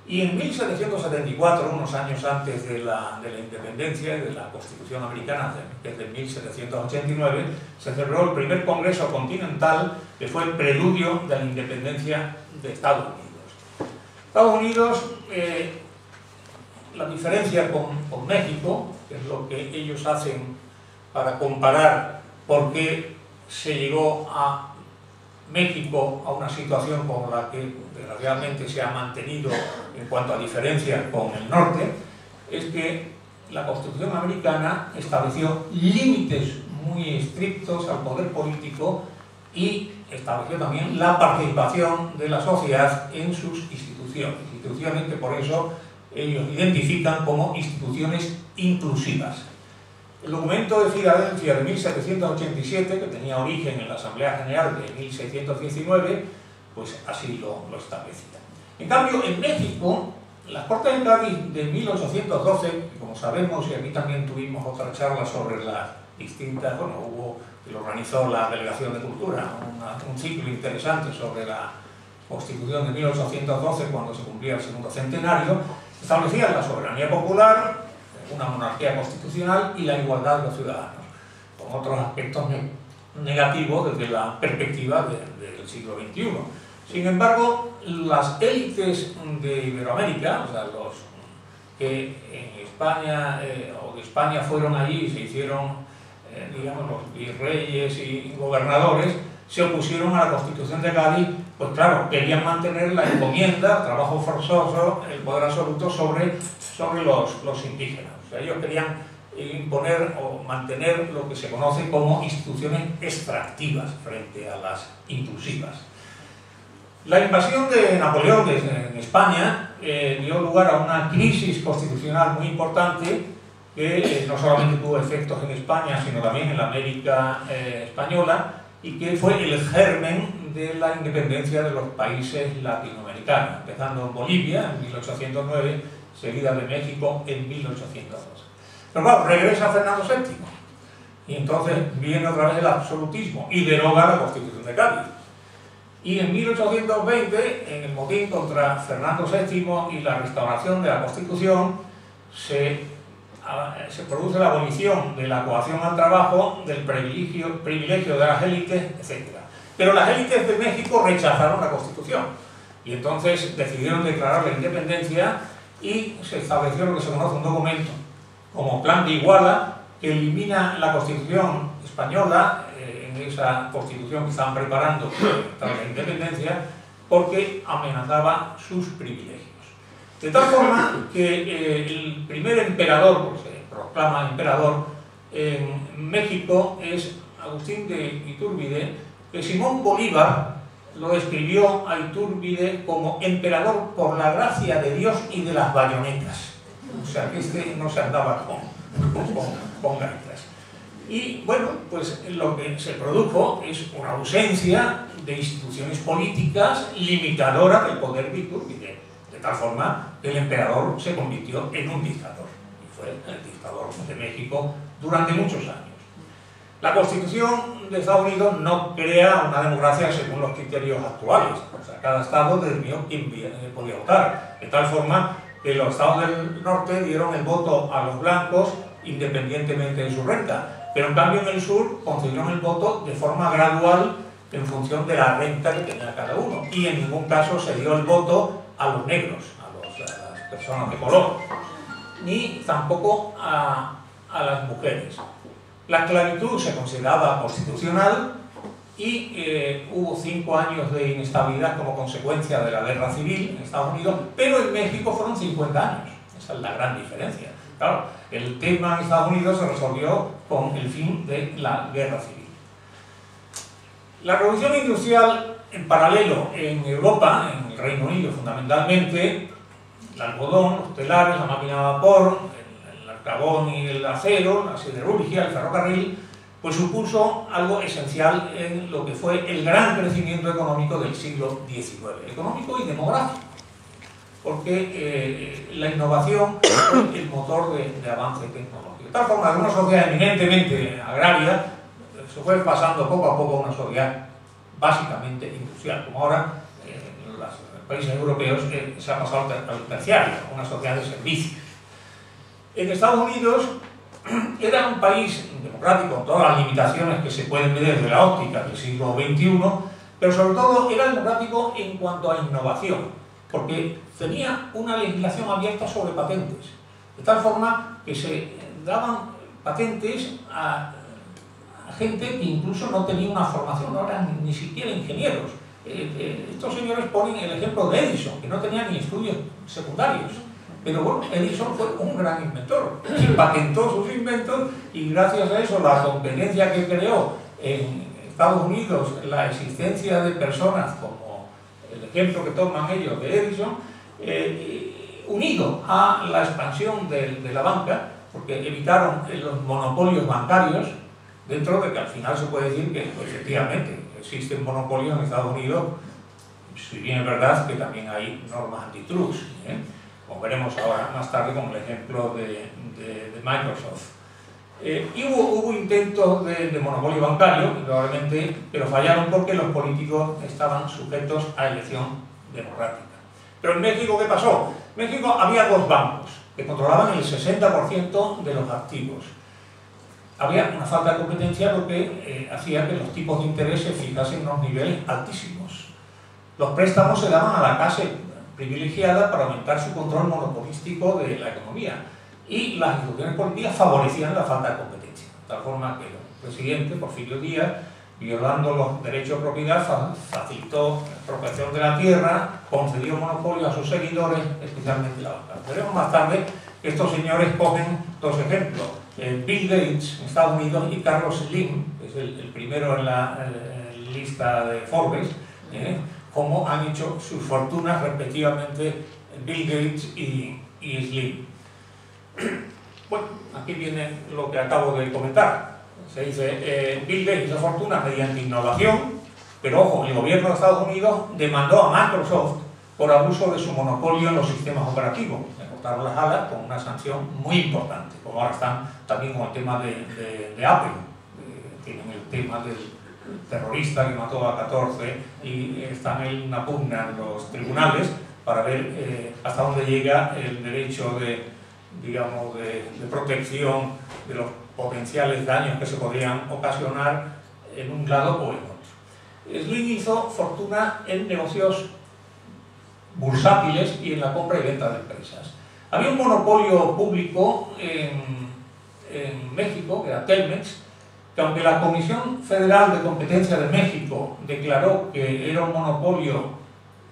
Y en 1774, unos años antes de la independencia y de la Constitución americana, que es de 1789, se celebró el primer Congreso Continental, que fue el preludio de la independencia de Estados Unidos. Estados Unidos, la diferencia con México, que es lo que ellos hacen para comparar por qué se llegó a México a una situación como la que desgraciadamente se ha mantenido en cuanto a diferencia con el norte, es que la Constitución americana estableció límites muy estrictos al poder político y estableció también la participación de la sociedad en sus instituciones que por eso ellos identifican como instituciones inclusivas. El documento de Filadelfia de 1787, que tenía origen en la Asamblea General de 1619, pues así lo establecía. En cambio, en México, las Cortes de Cádiz de 1812, que como sabemos, y aquí también tuvimos otra charla sobre las distintas, bueno, que lo organizó la Delegación de Cultura, un ciclo interesante sobre la Constitución de 1812, cuando se cumplía el segundo centenario, establecía la soberanía popular, una monarquía constitucional y la igualdad de los ciudadanos, con otros aspectos negativos desde la perspectiva del siglo XXI. Sin embargo, las élites de Iberoamérica, o sea, los que en España o de España fueron allí y se hicieron, digamos, los virreyes y gobernadores, se opusieron a la Constitución de Cádiz, pues claro, querían mantener la encomienda, el trabajo forzoso, el poder absoluto sobre los indígenas. O sea, ellos querían imponer o mantener lo que se conoce como instituciones extractivas frente a las inclusivas. La invasión de Napoleón en España dio lugar a una crisis constitucional muy importante que no solamente tuvo efectos en España, sino también en la América española, y que fue el germen de la independencia de los países latinoamericanos, empezando en Bolivia en 1809, seguida de México en 1812. Pero claro, regresa Fernando VII, y entonces viene otra vez el absolutismo y deroga la Constitución de Cádiz. Y en 1820, en el motín contra Fernando VII y la restauración de la Constitución, se produce la abolición de la coacción al trabajo, del privilegio de las élites, etc. Pero las élites de México rechazaron la Constitución y entonces decidieron declarar la independencia y se estableció lo que se conoce un documento como Plan de Iguala, que elimina la Constitución española, en esa Constitución que estaban preparando para la independencia, porque amenazaba sus privilegios. De tal forma que el primer emperador, pues se proclama emperador, en México es Agustín de Iturbide, que Simón Bolívar lo describió a Iturbide como emperador por la gracia de Dios y de las bayonetas. O sea, que este no se andaba con gaitas. Y bueno, pues lo que se produjo es una ausencia de instituciones políticas limitadoras del poder de Iturbide, de tal forma que el emperador se convirtió en un dictador, y fue el dictador de México durante muchos años. La Constitución de Estados Unidos no crea una democracia según los criterios actuales, o sea, cada estado determinó quién podía votar, de tal forma que los estados del norte dieron el voto a los blancos independientemente de su renta, pero en cambio en el sur concedieron el voto de forma gradual en función de la renta que tenía cada uno, y en ningún caso se dio el voto a los negros, a las personas de color, ni tampoco a las mujeres. La esclavitud se consideraba constitucional y hubo 5 años de inestabilidad como consecuencia de la guerra civil en Estados Unidos, pero en México fueron 50 años. Esa es la gran diferencia. Claro, el tema en Estados Unidos se resolvió con el fin de la guerra civil. La revolución industrial en paralelo en Europa, en el Reino Unido fundamentalmente, el algodón, los telares, la máquina de vapor, el carbón y el acero, la siderurgia, el ferrocarril, pues supuso algo esencial en lo que fue el gran crecimiento económico del siglo XIX, económico y demográfico, porque la innovación fue el motor de avance tecnológico. De tal forma que una sociedad eminentemente agraria se fue pasando poco a poco a una sociedad básicamente industrial, como ahora en los países europeos se ha pasado al terciario, a una sociedad de servicios. En Estados Unidos era un país democrático con todas las limitaciones que se pueden ver desde la óptica del siglo XXI, pero sobre todo era democrático en cuanto a innovación, porque tenía una legislación abierta sobre patentes, de tal forma que se daban patentes a gente que incluso no tenía una formación, no eran ni siquiera ingenieros. Estos señores ponen el ejemplo de Edison, que no tenía ni estudios secundarios. Pero bueno, Edison fue un gran inventor, patentó sus inventos y gracias a eso la competencia que creó en Estados Unidos, la existencia de personas como el ejemplo que toman ellos de Edison, unido a la expansión de la banca, porque evitaron los monopolios bancarios, dentro de que al final se puede decir que pues, efectivamente existen monopolios en Estados Unidos, si bien es verdad que también hay normas antitrust, como veremos ahora más tarde con el ejemplo de Microsoft. Y hubo intentos de monopolio bancario, probablemente, pero fallaron porque los políticos estaban sujetos a elección democrática. Pero en México, ¿qué pasó? En México había dos bancos que controlaban el 60% de los activos. Había una falta de competencia lo que hacía que los tipos de interés se fijasen en unos niveles altísimos. Los préstamos se daban a la clase privilegiada para aumentar su control monopolístico de la economía y las instituciones políticas favorecían la falta de competencia, de tal forma que el presidente Porfirio Díaz, violando los derechos de propiedad, facilitó la expropiación de la tierra, concedió monopolio a sus seguidores, especialmente la banca. Veremos más tarde que estos señores cogen dos ejemplos, Bill Gates en Estados Unidos y Carlos Slim, que es el primero en la lista de Forbes, cómo han hecho sus fortunas respectivamente Bill Gates y Slim. Bueno, aquí viene lo que acabo de comentar. Se dice, Bill Gates hizo fortuna mediante innovación, pero ojo, el gobierno de Estados Unidos demandó a Microsoft por abuso de su monopolio en los sistemas operativos. Le cortaron las alas con una sanción muy importante, como ahora están también con el tema de Apple. Tienen el tema del terrorista que mató a 14 y están en una pugna en los tribunales para ver hasta dónde llega el derecho de protección de los potenciales daños que se podrían ocasionar en un lado o en otro. Slim hizo fortuna en negocios bursátiles y en la compra y venta de empresas. Había un monopolio público en México, que era Telmex, que aunque la Comisión Federal de Competencia de México declaró que era un monopolio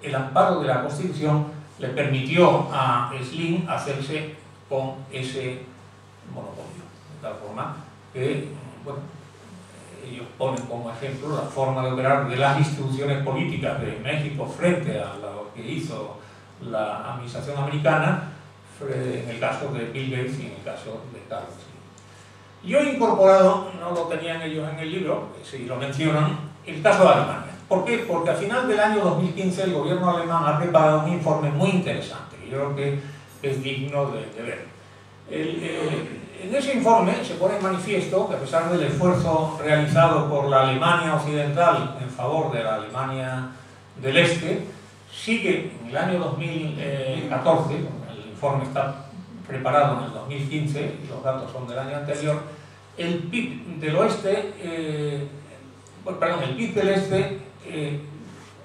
el amparo de la Constitución, le permitió a Slim hacerse con ese monopolio. De tal forma que, bueno, ellos ponen como ejemplo la forma de operar de las instituciones políticas de México frente a lo que hizo la administración americana, en el caso de Bill Gates y en el caso de Carlos Slim. Yo he incorporado, no lo tenían ellos en el libro, si lo mencionan, el caso de Alemania. ¿Por qué? Porque al final del año 2015 el gobierno alemán ha preparado un informe muy interesante, que yo creo que es digno de ver. En ese informe se pone en manifiesto que a pesar del esfuerzo realizado por la Alemania occidental en favor de la Alemania del Este, sigue en el año 2014, el informe está preparado en el 2015 y los datos son del año anterior, el PIB del oeste, el PIB del este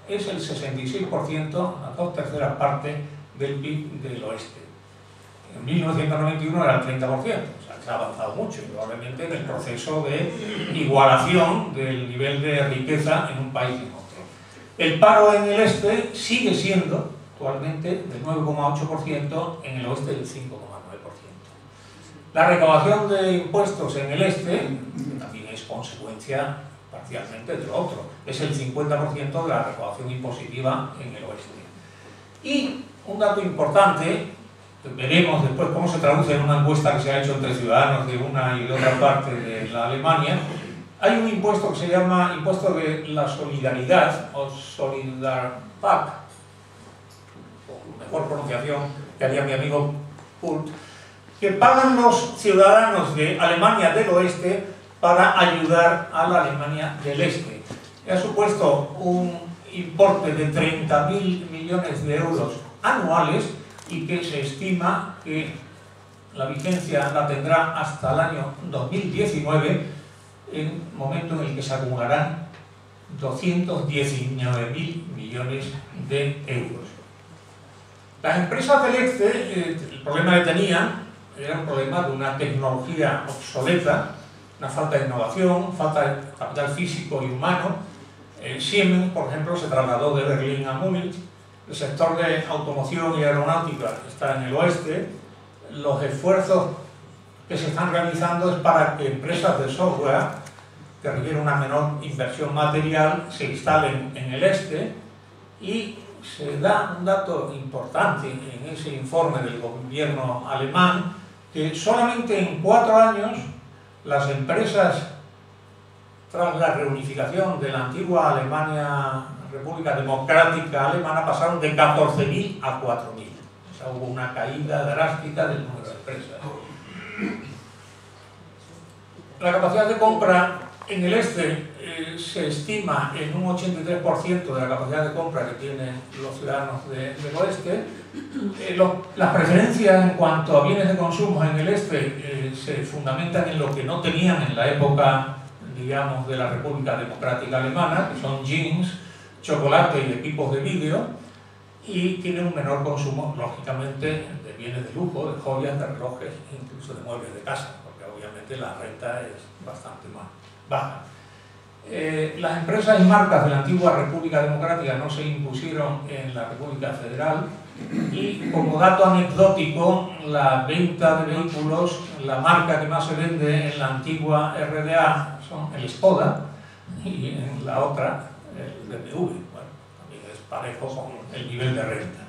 es el 66%, las 2/3 partes del PIB del oeste. En 1991 era el 30%, o sea, se ha avanzado mucho, probablemente en el proceso de igualación del nivel de riqueza en un país y en otro. El paro en el este sigue siendo actualmente del 9,8%, en el oeste del 5,9%. La recaudación de impuestos en el este, que también es consecuencia parcialmente de lo otro, es el 50% de la recaudación impositiva en el oeste. Y un dato importante, veremos después cómo se traduce en una encuesta que se ha hecho entre ciudadanos de una y de otra parte de la Alemania. Hay un impuesto que se llama impuesto de la solidaridad o Solidarpakt, o mejor pronunciación que haría mi amigo Pult, que pagan los ciudadanos de Alemania del oeste para ayudar a la Alemania del este. Ha supuesto un importe de 30.000 millones de euros anuales y que se estima que la vigencia la tendrá hasta el año 2019, en momento en el que se acumularán 219.000 millones de euros. Las empresas del este, el problema que tenían era un problema de una tecnología obsoleta, una falta de innovación, falta de capital físico y humano. Siemens, por ejemplo, se trasladó de Berlín a Múnich. El sector de automoción y aeronáutica está en el oeste. Los esfuerzos que se están realizando es para que empresas de software que requieren una menor inversión material se instalen en el este, y se da un dato importante en ese informe del gobierno alemán, que solamente en 4 años las empresas, tras la reunificación de la antigua Alemania, República Democrática Alemana, pasaron de 14.000 a 4.000. O sea, hubo una caída drástica del número de empresas. La capacidad de compra en el este se estima en un 83% de la capacidad de compra que tienen los ciudadanos del oeste. Las preferencias en cuanto a bienes de consumo en el este se fundamentan en lo que no tenían en la época, digamos, de la República Democrática Alemana, que son jeans, chocolate y equipos de vídeo, y tienen un menor consumo, lógicamente, de bienes de lujo, de joyas, de relojes, incluso de muebles de casa, porque obviamente la renta es bastante más baja. Las empresas y marcas de la antigua República Democrática no se impusieron en la República Federal, y como dato anecdótico, la venta de vehículos, la marca que más se vende en la antigua RDA son el Skoda, y en la otra el BMW. Bueno, también es parejo con el nivel de renta.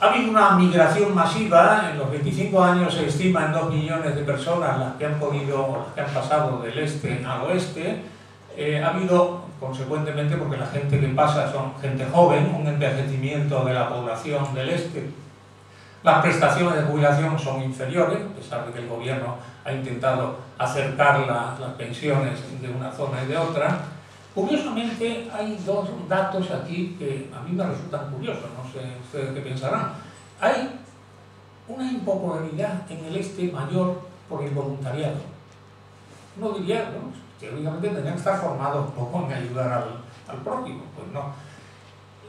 Ha habido una migración masiva. En los 25 años se estima en 2 millones de personas las que han pasado del este al oeste. Ha habido, consecuentemente, porque la gente que pasa son gente joven, un envejecimiento de la población del este. Las prestaciones de jubilación son inferiores, a pesar de que el gobierno ha intentado acercar las pensiones de una zona y de otra. Curiosamente, hay 2 datos aquí que a mí me resultan curiosos, no sé ustedes qué pensarán. Hay una impopularidad en el este mayor por el voluntariado. Uno diría, bueno, teóricamente tendrían que estar formados un poco en ayudar al prójimo, pues no.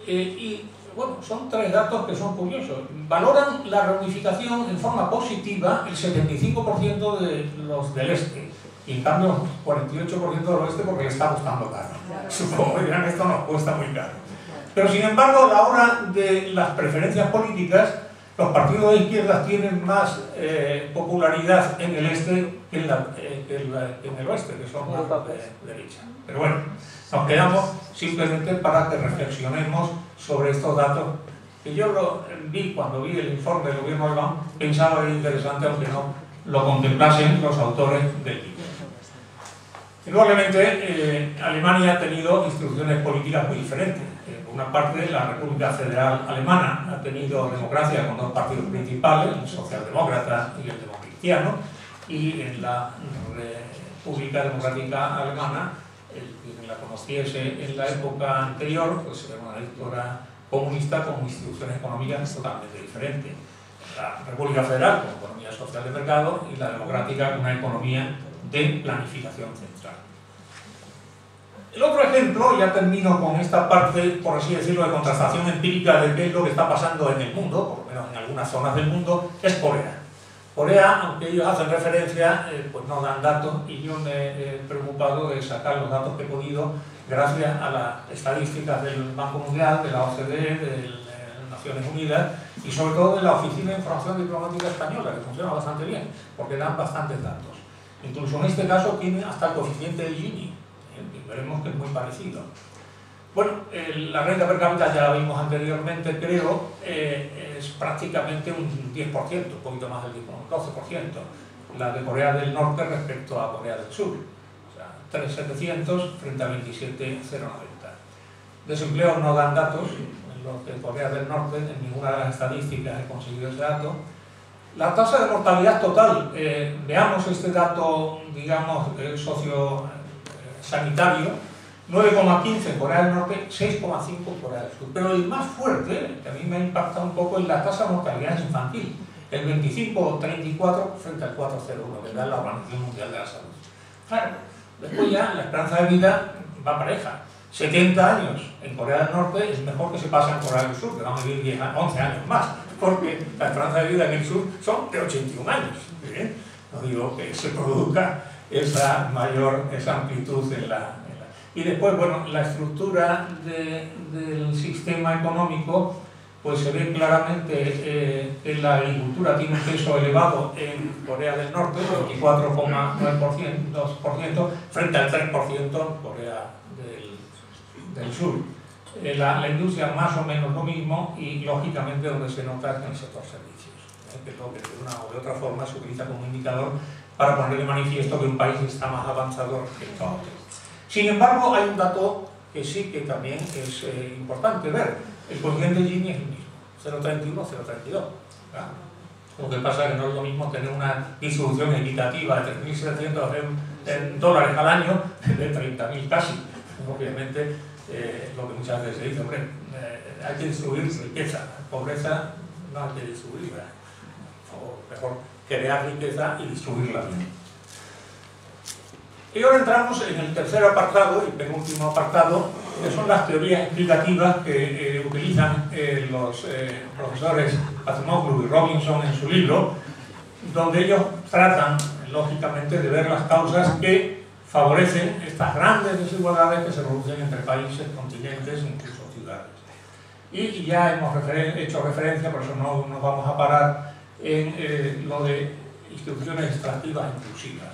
Y bueno, son 3 datos que son curiosos. Valoran la reunificación en forma positiva el 75% de los del este, y en cambio 48% del oeste porque le está costando caro. Supongo que dirán, esto nos cuesta muy caro. Pero sin embargo, a la hora de las preferencias políticas, los partidos de izquierdas tienen más popularidad en el este que en el oeste, que son más de derecha. Pero bueno, nos quedamos simplemente para que reflexionemos sobre estos datos, que yo lo vi cuando vi el informe del gobierno alemán, pensaba que era interesante, aunque no lo contemplasen los autores del libro. Indudablemente, Alemania ha tenido instituciones políticas muy diferentes. Por una parte, la República Federal Alemana ha tenido democracia con 2 partidos principales, el socialdemócrata y el democristiano, y en la República Democrática Alemana, quien la conociese en la época anterior, pues era una dictadura comunista con instituciones económicas totalmente diferentes. La República Federal con economía social de mercado, y la democrática con una economía de planificación central. El otro ejemplo, ya termino con esta parte, por así decirlo, de contrastación empírica de qué es lo que está pasando en el mundo, por lo menos en algunas zonas del mundo, es Corea. Corea, aunque ellos hacen referencia, pues no dan datos, y yo me he preocupado de sacar los datos que he podido gracias a las estadísticas del Banco Mundial, de la OCDE, de las Naciones Unidas, y sobre todo de la Oficina de Información Diplomática Española, que funciona bastante bien, porque dan bastantes datos. Incluso en este caso tiene hasta el coeficiente de Gini, y veremos que es muy parecido. Bueno, la renta per cápita ya la vimos anteriormente, creo, es prácticamente un 10%, un poquito más del 12%, la de Corea del Norte respecto a Corea del Sur. O sea, 3.700 frente a 27.090. Desempleo no dan datos, en los de Corea del Norte, en ninguna de las estadísticas he conseguido ese dato. La tasa de mortalidad total, veamos este dato, digamos, socio-sanitario, 9,15 en Corea del Norte, 6,5 en Corea del Sur. Pero el más fuerte, que a mí me ha impactado un poco, es la tasa de mortalidad infantil, el 25,34 frente al 4,01, que da la Organización Mundial de la Salud. Claro, después ya la esperanza de vida va pareja. 70 años en Corea del Norte es mejor que se pase en Corea del Sur, que van a vivir 11 años más, porque la esperanza de vida en el sur son de 81 años. ¿Bien? No digo que se produzca esa amplitud en la... Y después, bueno, la estructura del sistema económico, pues se ve claramente que la agricultura tiene un peso elevado en Corea del Norte, 24,9%, frente al 3% en Corea del Sur. La industria más o menos lo mismo y lógicamente donde se nota es en el sector servicios, que es lo que de una o de otra forma se utiliza como indicador para poner de manifiesto que un país está más avanzado respecto a otro. Sin embargo, hay un dato que sí que también es importante ver. El coeficiente Gini es el mismo, 0,31, 0,32. Lo que pasa es que no es lo mismo tener una distribución equitativa de 3.700 dólares al año de 30.000 casi. Obviamente, lo que muchas veces se dice, hombre, hay que distribuir riqueza, pobreza no hay que distribuirla. O mejor, crear riqueza y distribuirla bien. Y ahora entramos en el tercer apartado y penúltimo apartado, que son las teorías explicativas que utilizan los profesores Acemoglu y Robinson en su libro, donde ellos tratan, lógicamente, de ver las causas que favorecen estas grandes desigualdades que se producen entre países, continentes, incluso ciudades. Y ya hemos hecho referencia, por eso no nos vamos a parar en lo de instituciones extractivas inclusivas.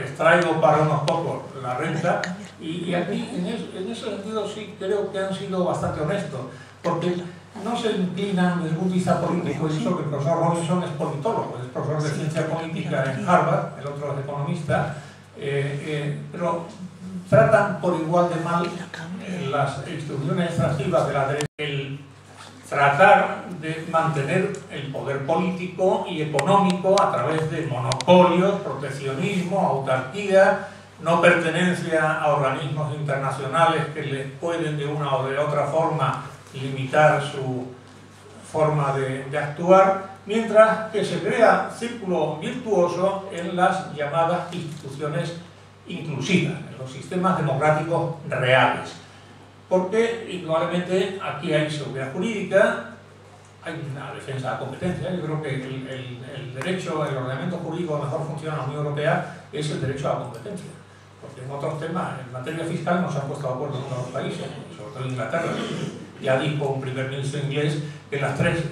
Extraigo para unos pocos la renta y aquí en ese sentido sí creo que han sido bastante honestos, porque no se inclinan desde un punto de vista político, y eso que el profesor Robinson es politólogo, es profesor de ciencia política en Harvard, el otro es economista, pero tratan por igual de mal las instituciones extractivas de la derecha, el tratar de mantener el poder político y económico a través de monopolios, proteccionismo, autarquía, no pertenencia a organismos internacionales que les pueden de una o de otra forma limitar su forma de actuar, mientras que se crea círculo virtuoso en las llamadas instituciones inclusivas, en los sistemas democráticos reales. Porque, indudablemente, aquí hay seguridad jurídica, hay una defensa de la competencia. Yo creo que el derecho, el ordenamiento jurídico que mejor funciona en la Unión Europea es el derecho a la competencia. Porque en otros temas, en materia fiscal, no se han puesto de acuerdo con los países, sobre todo Inglaterra. Ya dijo un primer ministro inglés que los tres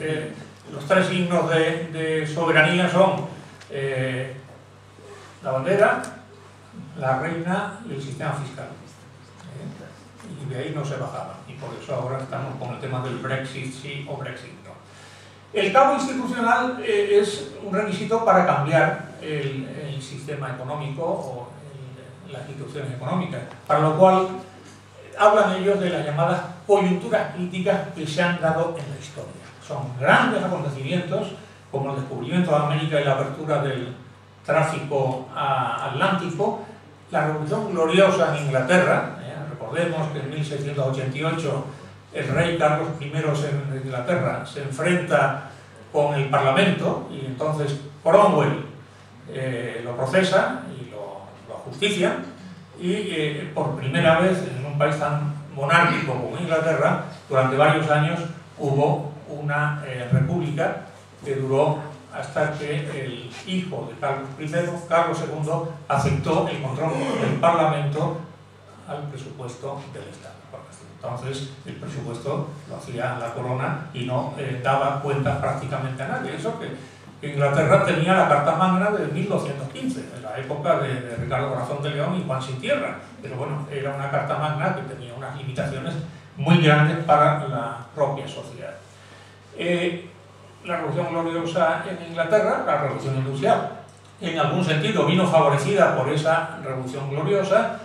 signos de soberanía son la bandera, la reina y el sistema fiscal. Y de ahí no se bajaba, y por eso ahora estamos con el tema del Brexit sí o Brexit no. El cabo institucional es un requisito para cambiar el sistema económico o las instituciones económicas, para lo cual hablan ellos de las llamadas coyunturas críticas que se han dado en la historia. Son grandes acontecimientos como el descubrimiento de América y la apertura del tráfico atlántico, la Revolución Gloriosa en Inglaterra. Recordemos que en 1688 el rey Carlos I de Inglaterra se enfrenta con el Parlamento y entonces Cromwell lo procesa y lo ajusticia y por primera vez en un país tan monárquico como Inglaterra, durante varios años hubo una república que duró hasta que el hijo de Carlos I, Carlos II, aceptó el control del Parlamento al presupuesto del Estado. Entonces, el presupuesto lo hacía la corona y no daba cuenta prácticamente a nadie. Eso que Inglaterra tenía la Carta Magna de 1215, en la época de Ricardo Corazón de León y Juan Sin Tierra. Pero bueno, era una Carta Magna que tenía unas limitaciones muy grandes para la propia sociedad. La Revolución Gloriosa en Inglaterra, la Revolución Industrial, en algún sentido vino favorecida por esa Revolución Gloriosa.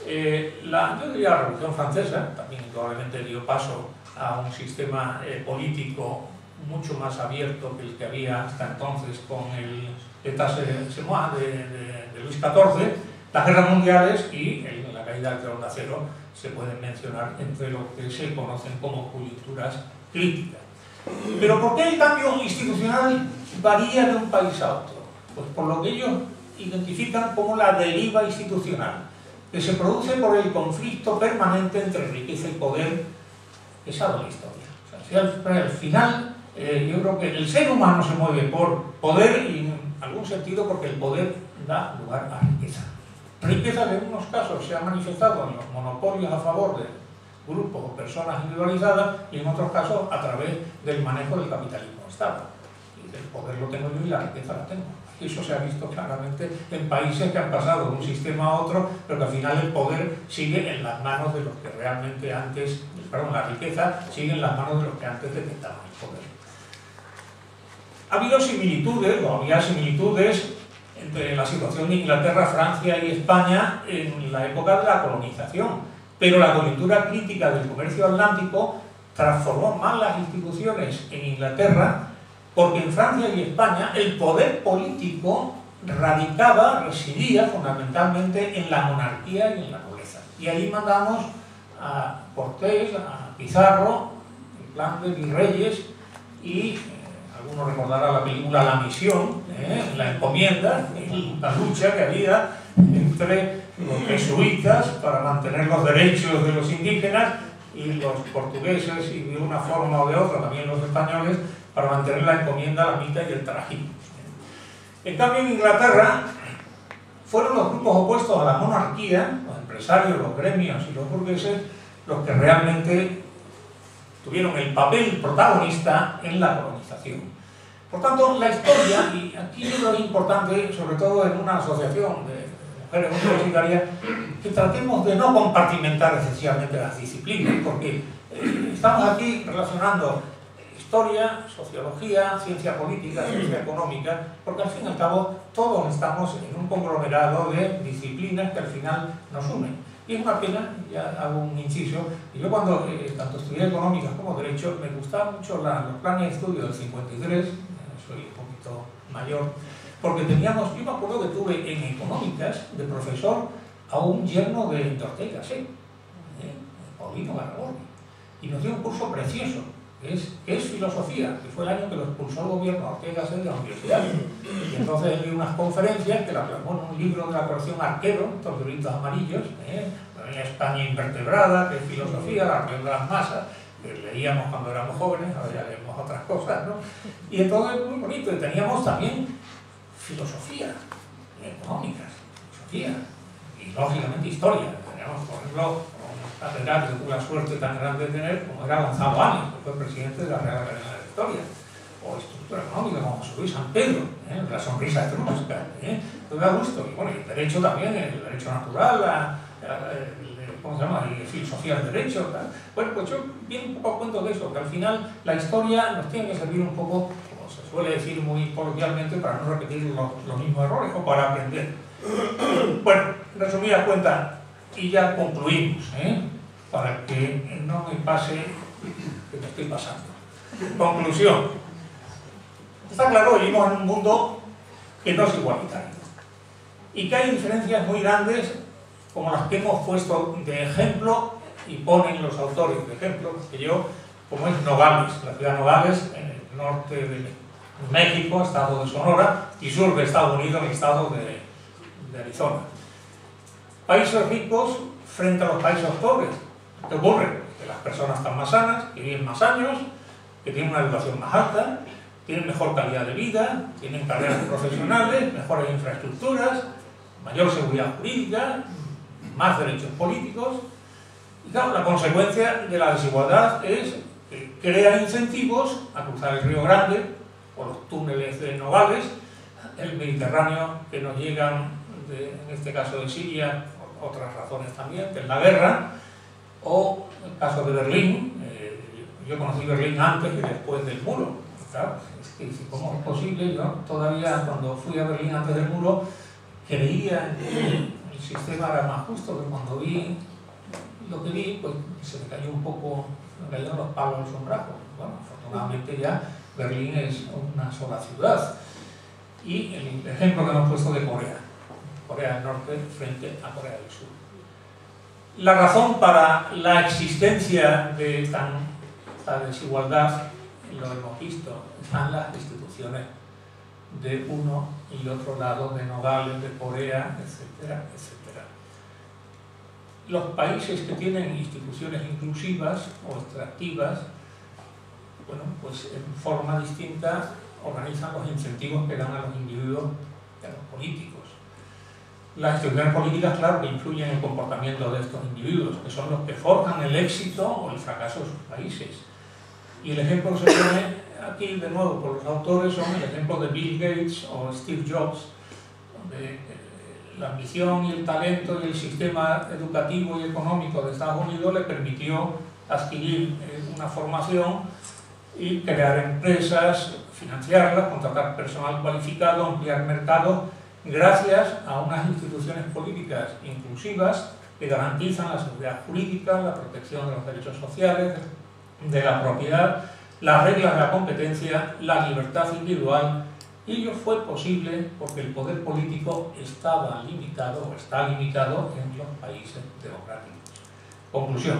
Yo diría la Revolución Francesa también probablemente dio paso a un sistema político mucho más abierto que el que había hasta entonces con el État Semois de Luis XIV. Las guerras mundiales y la caída del telón de acero se pueden mencionar entre lo que se conocen como coyunturas críticas. Pero ¿por qué el cambio institucional varía de un país a otro? Pues por lo que ellos identifican como la deriva institucional, que se produce por el conflicto permanente entre riqueza y poder. Esa es la historia. O sea, al final, yo creo que el ser humano se mueve por poder y en algún sentido porque el poder da lugar a riqueza. Riqueza que en unos casos se ha manifestado en los monopolios a favor de grupos o personas individualizadas y en otros casos a través del manejo del capitalismo de Estado. Y el poder lo tengo yo y la riqueza la tengo. Eso se ha visto claramente en países que han pasado de un sistema a otro, pero que al final el poder sigue en las manos de los que realmente antes, perdón, la riqueza sigue en las manos de los que antes detentaban el poder. Ha habido similitudes, o había similitudes entre la situación de Inglaterra, Francia y España en la época de la colonización, pero la coyuntura crítica del comercio atlántico transformó más las instituciones en Inglaterra, porque en Francia y España el poder político residía fundamentalmente en la monarquía y en la nobleza. Y ahí mandamos a Cortés, a Pizarro, en plan de virreyes, y algunos recordarán la película La Misión, la encomienda, la lucha que había entre los jesuitas para mantener los derechos de los indígenas y los portugueses, y de una forma o de otra también los españoles, para mantener la encomienda, la mitad y el trajín. En cambio, en Inglaterra fueron los grupos opuestos a la monarquía, los empresarios, los gremios y los burgueses, los que realmente tuvieron el papel protagonista en la colonización. Por tanto, la historia, y aquí yo creo que es importante, sobre todo en una asociación de mujeres universitarias, que tratemos de no compartimentar excesivamente las disciplinas, porque estamos aquí relacionando historia, sociología, ciencia política, ciencia económica, porque al fin y al cabo todos estamos en un conglomerado de disciplinas que al final nos unen. Y es una pena, ya hago un inciso, y yo cuando tanto estudié económicas como derecho, me gustaban mucho los planes de estudio del 53, soy un poquito mayor, porque teníamos, yo me acuerdo que tuve en económicas de profesor a un yerno de Ortega, Paulino Garraboni, y nos dio un curso precioso, que es filosofía, que fue el año que lo expulsó el gobierno a Ortega de la universidad. Y entonces él dio unas conferencias que la plasmó en un libro de la colección Arquero, estos libritos amarillos, en España invertebrada, que es filosofía, la reunión de las masas, que leíamos cuando éramos jóvenes, ahora ya leemos otras cosas, ¿no? Y entonces muy bonito, y teníamos también filosofía, económicas, filosofía, y lógicamente historia. Teníamos, por ejemplo, catedrático que tuvo la suerte tan grande de tener, como era Gonzalo Áñez, que fue presidente de la Real Academia de la Historia, o estructura económica como José Luis San Pedro, la sonrisa etrusca, todo da gusto. Y bueno, y el derecho también, el derecho natural, ¿cómo se llama? Y filosofía del derecho, tal. Bueno, pues yo bien un poco a cuento de eso, que al final la historia nos tiene que servir un poco, como se suele decir muy coloquialmente, para no repetir los mismos errores o para aprender. Bueno, en resumidas cuentas, y ya concluimos, para que no me pase que me estoy pasando. Conclusión. Está claro, vivimos en un mundo que no es igualitario y que hay diferencias muy grandes como las que hemos puesto de ejemplo y ponen los autores de ejemplo, que yo, como es Nogales, la ciudad de Nogales, en el norte de México, estado de Sonora, y sur de Estados Unidos, en el estado de Arizona. Países ricos frente a los países pobres. ¿Qué ocurre? Que las personas están más sanas, que viven más años, que tienen una educación más alta, tienen mejor calidad de vida, tienen carreras profesionales, mejores infraestructuras, mayor seguridad jurídica, más derechos políticos. Y claro, la consecuencia de la desigualdad es crear incentivos a cruzar el Río Grande por los túneles de Nogales, el Mediterráneo que nos llegan, en este caso de Siria, por otras razones también, que es la guerra, o el caso de Berlín. Yo conocí Berlín antes y después del muro. Claro, es que ¿cómo es posible? Yo todavía cuando fui a Berlín antes del muro creía que el sistema era más justo, pero cuando vi lo que vi, pues se me cayó un poco, me cayeron los palos del sombrajo. Bueno, afortunadamente ya Berlín es una sola ciudad. Y el ejemplo que hemos puesto de Corea del Norte frente a Corea del Sur. La razón para la existencia de tanta desigualdad, lo hemos visto, están las instituciones de uno y otro lado, de Nogales, de Corea, etcétera, etcétera. Los países que tienen instituciones inclusivas o extractivas, bueno, pues en forma distinta organizan los incentivos que dan a los individuos y a los políticos. Las instituciones políticas, claro, que influyen en el comportamiento de estos individuos, que son los que forjan el éxito o el fracaso de sus países. Y el ejemplo que se pone aquí, de nuevo, por los autores, son el ejemplo de Bill Gates o Steve Jobs, donde la ambición y el talento y el sistema educativo y económico de Estados Unidos le permitió adquirir una formación y crear empresas, financiarlas, contratar personal cualificado, ampliar mercados, gracias a unas instituciones políticas inclusivas que garantizan la seguridad jurídica, la protección de los derechos sociales, de la propiedad, las reglas de la competencia, la libertad individual. Y ello fue posible porque el poder político estaba limitado o está limitado en los países democráticos. Conclusión: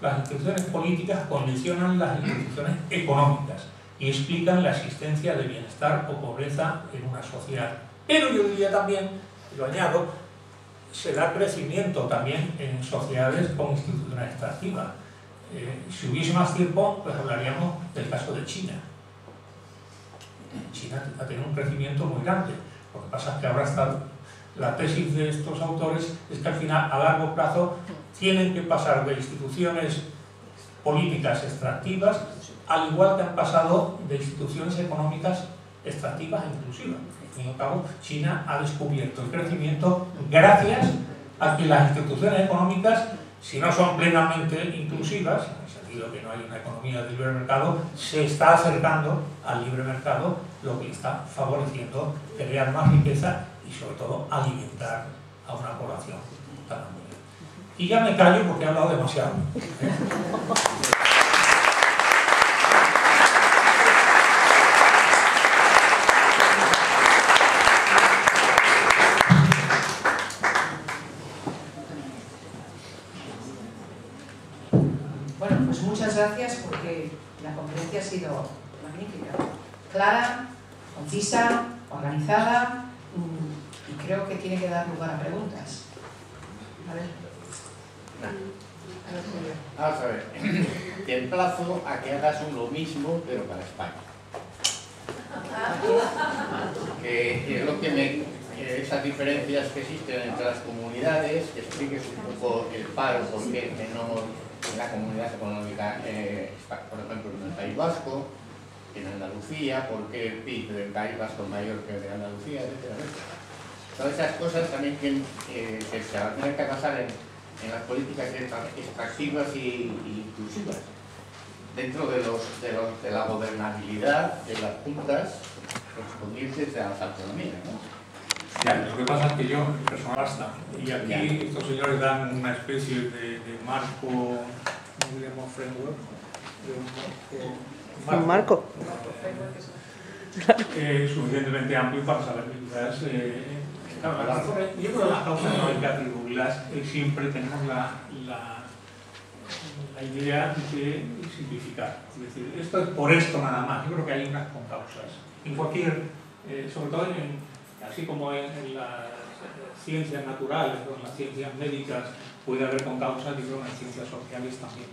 las instituciones políticas condicionan las instituciones económicas y explican la existencia de bienestar o pobreza en una sociedad. Pero yo diría también, y lo añado, se da crecimiento también en sociedades con instituciones extractivas. Si hubiese más tiempo, pues hablaríamos del caso de China. China ha tenido un crecimiento muy grande. Lo que pasa es que ahora está la tesis de estos autores es que al final, a largo plazo, tienen que pasar de instituciones políticas extractivas, al igual que han pasado de instituciones económicas extractivas e inclusivas. Al fin y al cabo, China ha descubierto el crecimiento gracias a que las instituciones económicas, si no son plenamente inclusivas, en el sentido que no hay una economía de libre mercado, se está acercando al libre mercado, lo que está favoreciendo crear más riqueza y sobre todo alimentar a una población tan amplia. Y ya me callo porque he hablado demasiado. Bueno, pues muchas gracias porque la conferencia ha sido magnífica, clara, concisa, organizada y creo que tiene que dar lugar a preguntas. A ver. Vamos a ver, te emplazo a que hagas lo mismo pero para España. Que es lo que esas diferencias que existen entre las comunidades, que expliques un poco el paro, por qué no en la comunidad económica, por ejemplo en el País Vasco, en Andalucía, por qué el PIB del País Vasco es mayor que el de Andalucía, etc. Todas esas cosas también que se van a tener que basar en las políticas extractivas y inclusivas, dentro de la gobernabilidad de las juntas correspondientes a las autonomías, ¿no? Ya, lo que pasa es que yo, personal basta, y aquí estos señores dan una especie de marco, ¿cómo diríamos? Framework, un marco suficientemente amplio para saber que quizás claro, yo creo que las causas no hay que atribuirlas, siempre tenemos la idea de simplificar, es decir, esto es por esto nada más. Yo creo que hay unas concausas en cualquier, sobre todo así como en las ciencias naturales o en las ciencias médicas puede haber concausas, yo creo que en las ciencias sociales también.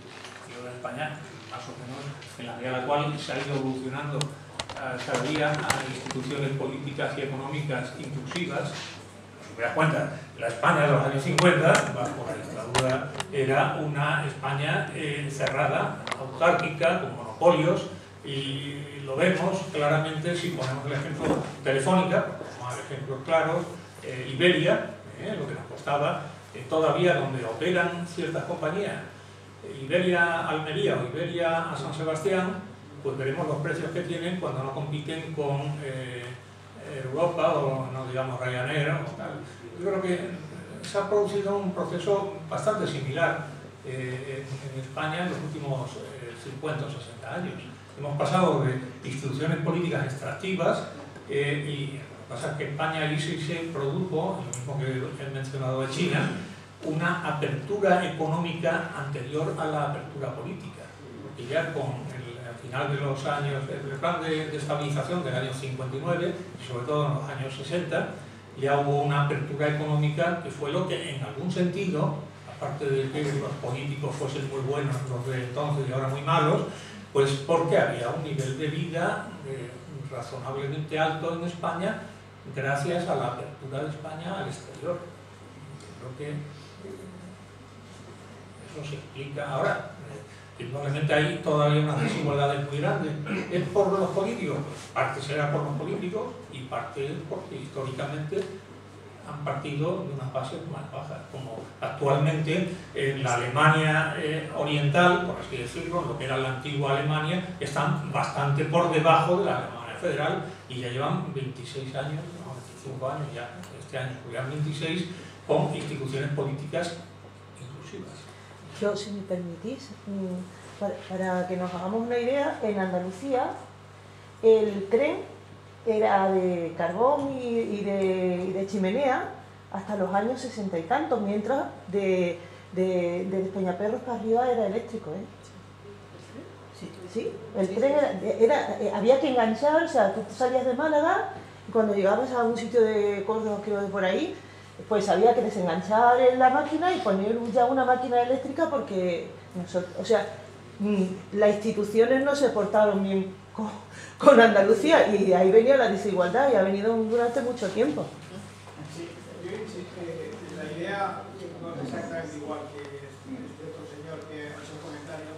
Yo en España, más o menos, en la medida en la cual se ha ido evolucionando cada día a instituciones políticas y económicas inclusivas, por te das cuenta, la España de los años 50, bajo la dictadura, era una España cerrada, autárquica, con monopolios, y lo vemos claramente si ponemos el ejemplo Telefónica, ponemos ejemplos claros, Iberia, lo que nos costaba, todavía donde operan ciertas compañías, Iberia Almería o Iberia a San Sebastián, pues veremos los precios que tienen cuando no compiten con Europa o no digamos Ryanair o tal. Yo creo que se ha producido un proceso bastante similar en España en los últimos 50 o 60 años. Hemos pasado de instituciones políticas extractivas y lo que pasa es que España ahí sí se produjo, lo mismo que he mencionado de China, una apertura económica anterior a la apertura política. Porque ya con al final de los años, el plan de estabilización del año 59 y sobre todo en los años 60, ya hubo una apertura económica que fue lo que en algún sentido, aparte de que los políticos fuesen muy buenos los de entonces y ahora muy malos, pues porque había un nivel de vida razonablemente alto en España gracias a la apertura de España al exterior. Creo que eso se explica ahora. Probablemente hay todavía unas desigualdades muy grandes. ¿Es por los políticos? Parte será por los políticos y parte porque históricamente han partido de unas bases más bajas, como actualmente en la Alemania oriental, por así decirlo, lo que era la antigua Alemania, están bastante por debajo de la Alemania federal y ya llevan 26 años, no, 25 años ya, este año juegan 26, con instituciones políticas inclusivas. Yo, si me permitís, para que nos hagamos una idea, en Andalucía el tren era de carbón y de chimenea hasta los años 60 y tantos, mientras de Peñaperros para arriba era eléctrico, ¿eh? Sí, el tren había que enganchar, o sea, tú salías de Málaga y cuando llegabas a un sitio de Córdoba, creo de por ahí, pues había que desenganchar la máquina y poner ya una máquina eléctrica porque, o sea, las instituciones no se portaron bien con Andalucía y de ahí venía la desigualdad y ha venido durante mucho tiempo. Sí, yo insisto, la idea no es exactamente igual que este otro señor que ha hecho el comentario.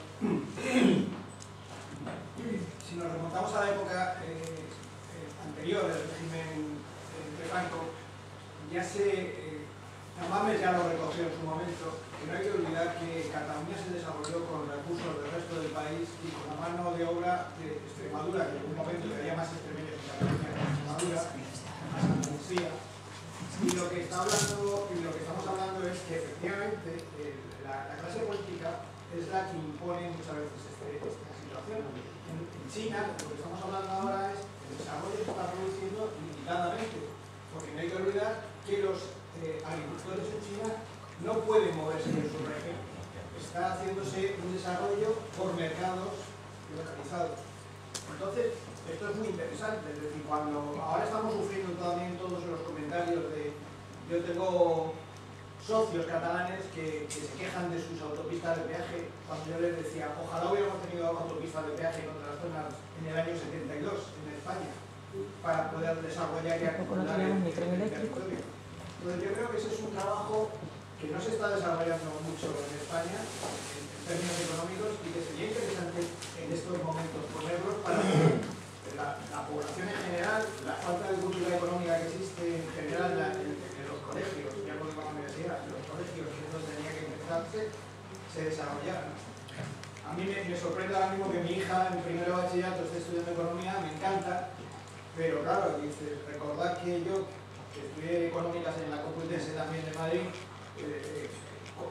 Si nos remontamos a la época anterior del régimen de Franco, ya Tamames ya lo recogió en su momento, que no hay que olvidar que Cataluña se desarrolló con recursos del resto del país y con la mano de obra de Extremadura, que en un momento había más extremeños en Cataluña que en Extremadura, más Andalucía. Y lo que estamos hablando es que efectivamente la clase política es la que impone muchas veces esta situación. En China, lo que estamos hablando ahora es que el desarrollo se está produciendo limitadamente, porque no hay que olvidar que los agricultores en China no pueden moverse en su región. Está haciéndose un desarrollo por mercados localizados. Entonces, esto es muy interesante. Es decir, cuando ahora estamos sufriendo también todos los comentarios de... Yo tengo socios catalanes que se quejan de sus autopistas de peaje, cuando yo les decía, ojalá hubiéramos tenido autopistas de peaje en otras zonas en el año 72 en España, para poder desarrollar y acumular el territorio. Entonces yo creo que ese es un trabajo que no se está desarrollando mucho en España en términos económicos y que sería interesante en estos momentos ponerlos para la población en general, la falta de cultura económica que existe en general en los colegios, ya con la universidad, en los colegios, que es donde tenía que empezarse, se desarrollaran. A mí me sorprende ahora mismo que mi hija en primero de bachillerato esté estudiando economía, me encanta, pero claro, recordad que yo que estudié económicas en la Complutense también de Madrid,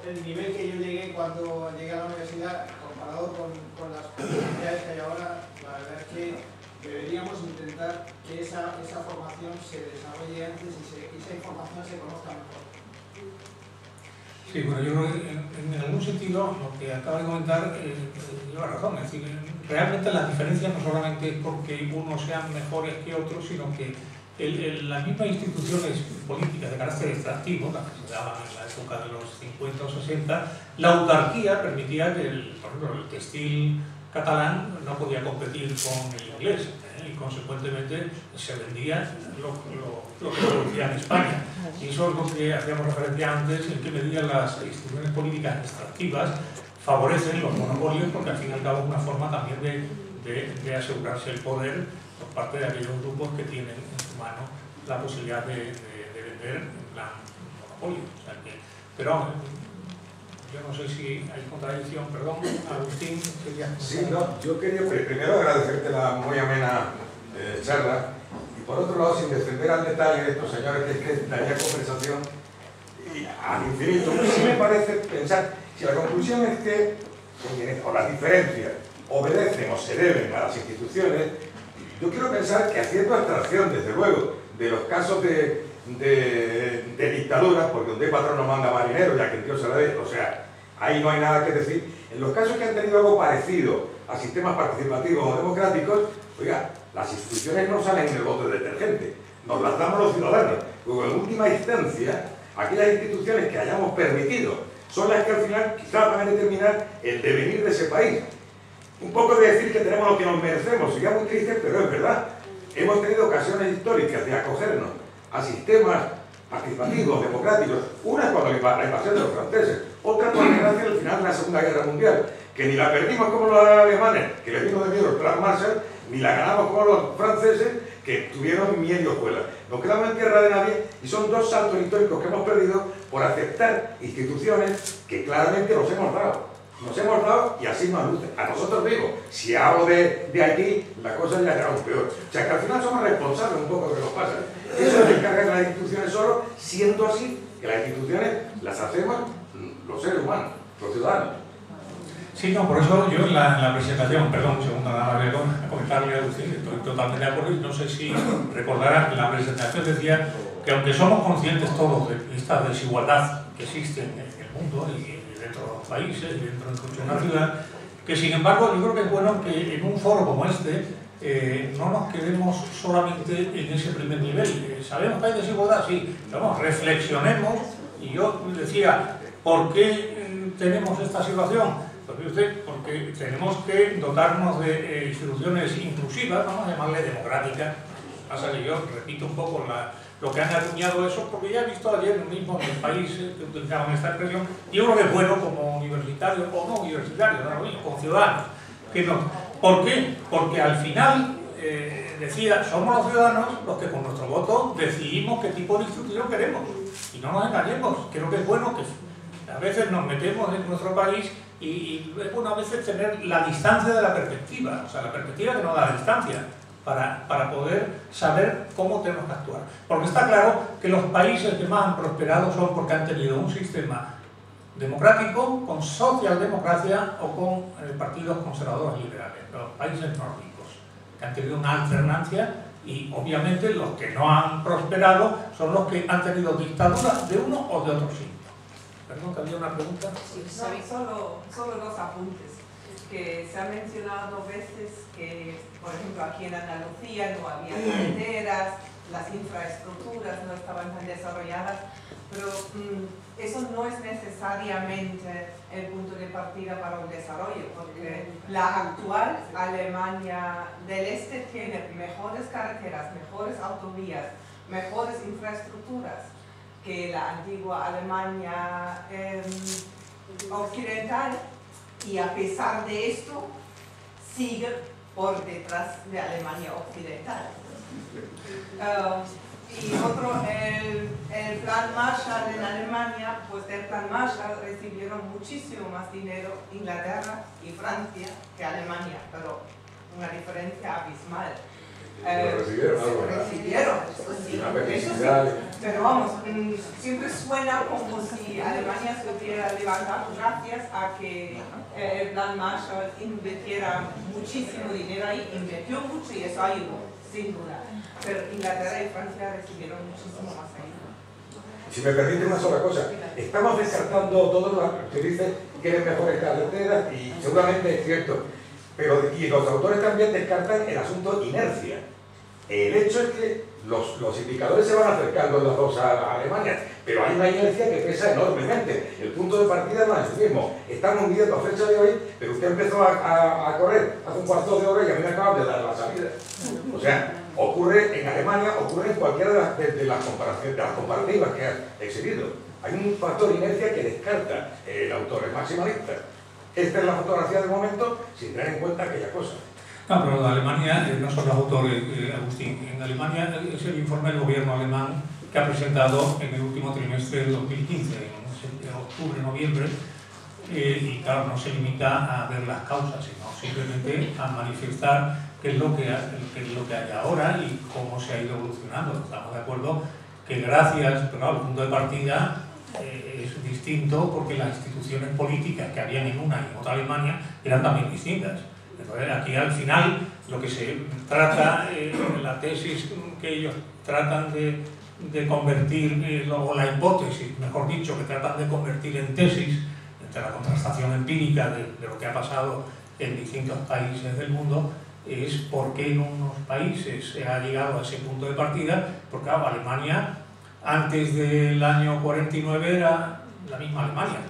el nivel que yo llegué cuando llegué a la universidad, comparado con las posibilidades que hay ahora, la verdad es que deberíamos intentar que esa formación se desarrolle antes y esa información se conozca mejor. Sí, bueno, yo creo que en algún sentido lo que acaba de comentar lleva razón. Es decir, realmente las diferencias no solamente es porque unos sean mejores que otros, sino que las mismas instituciones políticas de carácter extractivo, las que se daban en la época de los 50 o 60, la autarquía permitía que, por ejemplo, el textil catalán no podía competir con el inglés, y consecuentemente se vendía lo que producía en España. Y eso es lo que hacíamos referencia antes, en qué medida las instituciones políticas extractivas favorecen los monopolios, porque al fin y al cabo es una forma también de asegurarse el poder por parte de aquellos grupos que tienen en su mano la posibilidad de vender en plan monopolio. O sea que, pero yo no sé si hay contradicción, perdón, Agustín. Sí, no, yo quería primero agradecerte la muy amena charla y por otro lado, sin defender al detalle de estos señores, que es que daría conversación al infinito, sí me parece pensar, si la conclusión es que o las diferencias obedecen o se deben a las instituciones, yo quiero pensar que haciendo abstracción, desde luego, de los casos de dictaduras, porque donde hay patrón no manda marinero, ya que el tío se la dé, o sea, ahí no hay nada que decir. En los casos que han tenido algo parecido a sistemas participativos o democráticos, oiga, las instituciones no salen en el bote de detergente, nos las damos los ciudadanos. Luego, en última instancia, aquellas instituciones que hayamos permitido son las que al final quizás van a determinar el devenir de ese país. Un poco de decir que tenemos lo que nos merecemos, sería muy triste, pero es verdad. Hemos tenido ocasiones históricas de acogernos a sistemas participativos, democráticos, una con la invasión de los franceses, otra por desgracia al final de la Segunda Guerra Mundial, que ni la perdimos como los alemanes, que les vino de miedo el plan Marshall, ni la ganamos como los franceses, que tuvieron miedo y hojuelas. Nos quedamos en tierra de nadie y son dos saltos históricos que hemos perdido por aceptar instituciones que claramente nos hemos dado. Nos hemos dado y así nos luce. A nosotros digo, si hablo de aquí, la cosa ya será aún peor. O sea que al final somos responsables un poco de lo que nos pasa. Eso se encarga de las instituciones solo, siendo así que las instituciones las hacemos los seres humanos, los ciudadanos. Sí, no, por eso yo en la presentación, perdón, un segundo, nada más a comentarle a Agustín, estoy totalmente de acuerdo y no sé si recordarán, en la presentación decía que aunque somos conscientes todos de esta desigualdad que existe en el mundo y dentro de los países y dentro de una ciudad, que sin embargo yo creo que es bueno que en un foro como este no nos quedemos solamente en ese primer nivel. Sabemos que hay desigualdad, sí, pero vamos, reflexionemos. Y yo decía, ¿por qué tenemos esta situación? Porque tenemos que dotarnos de instituciones inclusivas, vamos a llamarle democráticas. Pasa que yo repito un poco lo que han acuñado eso, porque ya he visto ayer mismo en el país que utilizaban esta expresión, y yo creo que es bueno como universitario o no universitario, como ciudadanos. ¿Por qué? Porque al final, decía, somos los ciudadanos los que con nuestro voto decidimos qué tipo de institución queremos. Y no nos engañemos, creo que es bueno que a veces nos metemos en nuestro país y es bueno a veces tener la distancia de la perspectiva, o sea, la perspectiva que nos da la distancia, para poder saber cómo tenemos que actuar. Porque está claro que los países que más han prosperado son porque han tenido un sistema democrático, con socialdemocracia o con partidos conservadores liberales, los países nórdicos, que han tenido una alternancia, y obviamente los que no han prosperado son los que han tenido dictaduras de uno o de otro signo. Perdón, ¿que había una pregunta? Sí, solo dos apuntes. Que se ha mencionado veces que, por ejemplo, aquí en Andalucía no había carreteras, las infraestructuras no estaban tan desarrolladas, pero eso no es necesariamente el punto de partida para un desarrollo, porque la actual Alemania del Este tiene mejores carreteras, mejores autovías, mejores infraestructuras que la antigua Alemania occidental, y a pesar de esto sigue por detrás de Alemania occidental. Y otro, el plan Marshall en Alemania, pues del plan Marshall recibieron muchísimo más dinero Inglaterra y Francia que Alemania, pero una diferencia abismal. Recibieron, eso sí, pero vamos, siempre suena como si Alemania se hubiera levantado gracias a que el plan Marshall invirtiera muchísimo dinero ahí, invirtió mucho y eso ayudó, sin duda, pero Inglaterra y Francia recibieron muchísimo más ayuda. Si me permite una sola cosa, estamos descartando todo lo que dice que quieren mejores carreteras y seguramente es cierto. Pero, y los autores también descartan el asunto inercia. El hecho es que los indicadores se van acercando los dos a Alemania, pero hay una inercia que pesa enormemente. El punto de partida no es el mismo. Estamos midiendo a fecha de hoy, pero usted empezó a correr hace un cuarto de hora y a mí me acaban de dar la salida. O sea, ocurre en Alemania, ocurre en cualquiera de las comparativas que ha exhibido. Hay un factor inercia que descarta el autor, el maximalista. Esta es la fotografía del momento sin tener en cuenta aquella cosa. No, pero en Alemania no son los autores, Agustín. En Alemania es el informe del gobierno alemán que ha presentado en el último trimestre del 2015, en octubre, noviembre, y claro, no se limita a ver las causas, sino simplemente a manifestar qué es lo que hay ahora y cómo se ha ido evolucionando. Estamos de acuerdo que gracias, pero claro, el punto de partida es distinto porque las instituciones políticas que habían en una y en otra Alemania eran también distintas. Entonces, aquí al final lo que se trata, la tesis que ellos tratan de convertir, o la hipótesis, mejor dicho, que tratan de convertir en tesis, entre la contrastación empírica de lo que ha pasado en distintos países del mundo, es por qué en unos países se ha llegado a ese punto de partida, porque claro, Alemania antes del año 49 era la misma Alemania,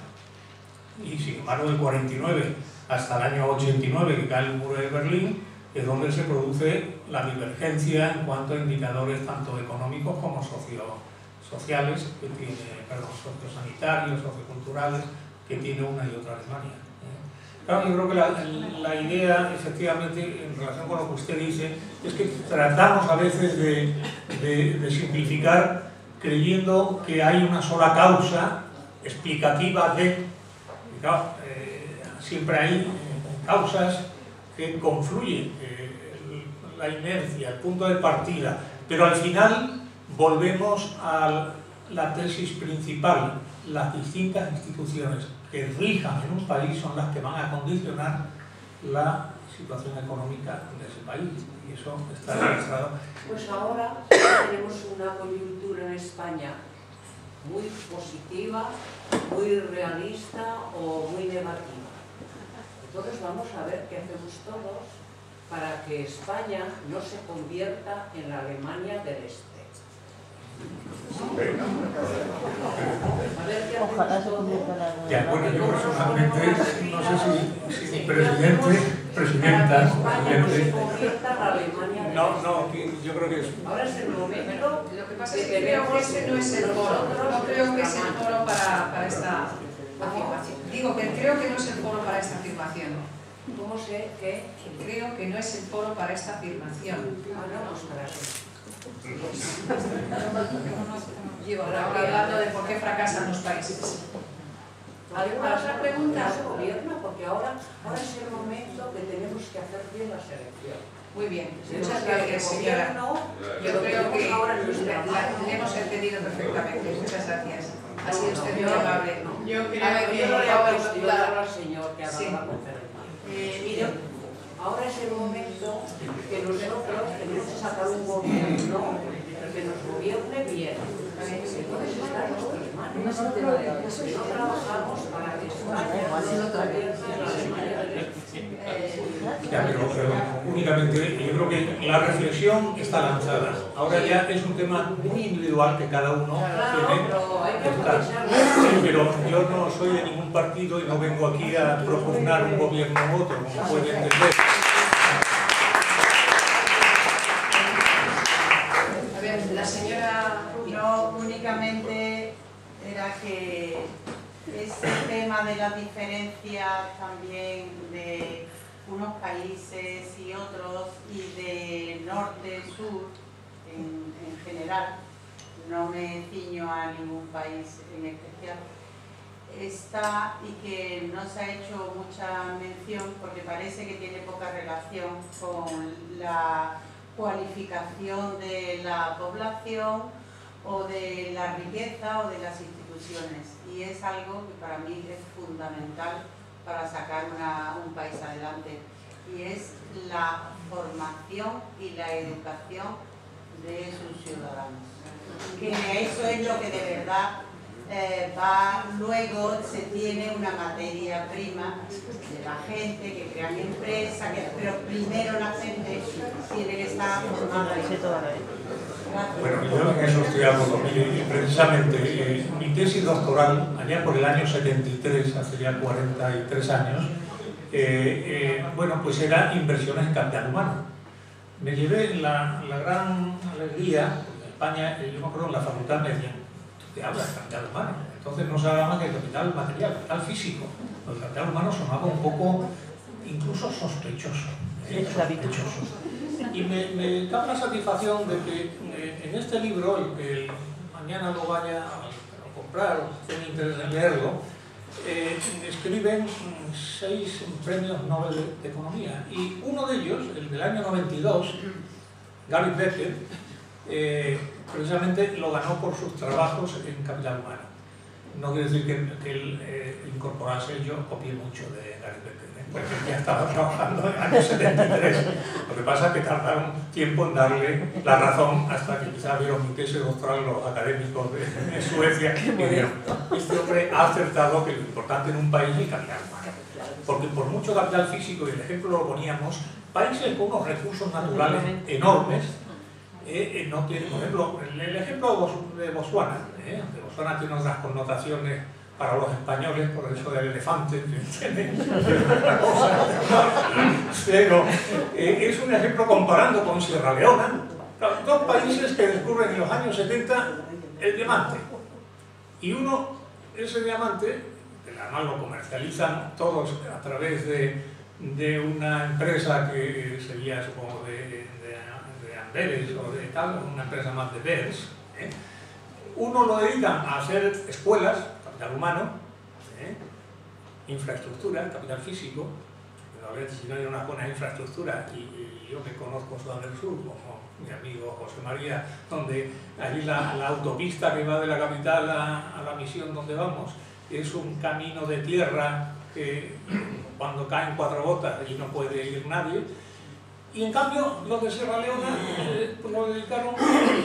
y sin embargo del 49 hasta el año 89, que cae el muro de Berlín, es donde se produce la divergencia en cuanto a indicadores tanto económicos como sociales, que tiene, sociosanitarios, socioculturales, que tiene una y otra Alemania. Claro, yo creo que la idea, efectivamente, en relación con lo que usted dice, es que tratamos a veces de simplificar creyendo que hay una sola causa explicativa de... Claro, siempre hay causas que confluyen, la inercia, el punto de partida, pero al final volvemos a la tesis principal. Las distintas instituciones que rijan en un país son las que van a condicionar la situación económica de ese país, y eso está demostrado. Pues ahora tenemos una coyuntura en España muy positiva, muy realista o muy negativa. Entonces vamos a ver qué hacemos todos para que España no se convierta en la Alemania del Este. A ver qué hacemos todos. Ya, bueno, yo personalmente, no sé si presidenta, España no se convierta en la Alemania del Este. No, yo creo que es... Ahora es el momento. Lo que pasa es que creo que ese no es el foro, no creo que es el foro para esta afirmación. Digo que creo que no es el foro para esta afirmación. ¿Cómo sé que? Creo que no es el foro para esta afirmación. Hablamos para eso. Llevo ahora hablando de por qué fracasan los países. ¿Alguna otra pregunta? No se gobierna porque ahora es el momento que tenemos que hacer bien la selección. Muy bien, muchas gracias, señora. Yo creo que le hemos entendido perfectamente. Muchas gracias. Ha sido usted muy amable. Yo creo A ver, que por favor, yo hablo al señor que ha dado sí. la conferencia. Mire, ahora es el momento que nosotros tenemos que sacar un gobierno que nos gobierne bien. Entonces está en nuestras manos. Que no trabajamos para que España no se convierta en la Alemania del Este. Ya, pero únicamente yo creo que la reflexión está lanzada. Ahora ya es un tema muy individual que cada uno tiene que buscar. Sí, pero yo no soy de ningún partido y no vengo aquí a propugnar un gobierno u otro, como puede entender. A ver, la señora... No, únicamente era que ese tema de las diferencias también de unos países y otros y de norte, sur en general, no me ciño a ningún país en especial, está y que no se ha hecho mucha mención porque parece que tiene poca relación con la cualificación de la población o de la riqueza o de las instituciones, y es algo que para mí es fundamental para sacar un país adelante, y es la formación y la educación de sus ciudadanos, que eso es lo que de verdad luego se tiene una materia prima de la gente que crean empresas, pero primero la gente tiene que estar formada. Bueno, yo en eso estoy hablando. Precisamente mi tesis doctoral, allá por el año 73, hace ya 43 años, bueno, pues era inversiones en capital humano. Me llevé la gran alegría, en España, yo me acuerdo en la facultad me decían, te hablas de capital humano, entonces no se habla más que de capital material, capital físico. El capital humano sonaba un poco, incluso sospechoso. Y me da la satisfacción de que en este libro, el que mañana lo vaya a comprar o tiene interés en leerlo, escriben 6 premios Nobel de Economía. Y uno de ellos, el del año 92, Gary Becker, precisamente lo ganó por sus trabajos en capital humano. No quiere decir que él incorporase, yo copié mucho de Gary Becker, porque ya estaba trabajando en el año 73. Lo que pasa es que tardaron tiempo en darle la razón hasta que quizás vieron mi tesis doctoral los académicos de Suecia y dijeron, este hombre ha acertado que lo importante en un país es el capital humano. Porque por mucho capital físico, y el ejemplo lo poníamos, países con unos recursos naturales enormes, no tienen, por ejemplo, el ejemplo de Botswana, de Botswana tiene otras connotaciones para los españoles, por eso del elefante, otra cosa, pero es un ejemplo comparando con Sierra Leona, dos países que descubren en los años 70 el diamante, y ese diamante, que además lo comercializan todos a través de una empresa que sería, supongo, de Amberes o de tal, una empresa más de Beers, uno lo dedican a hacer escuelas, capital humano, infraestructura, capital físico, pero a ver si no hay una buena infraestructura, y yo que conozco Sudán del Sur, como mi amigo José María, donde allí la autopista que va de la capital a la misión donde vamos, es un camino de tierra que cuando caen 4 gotas allí no puede ir nadie. Y en cambio, los de Sierra Leona pues lo dedicaron,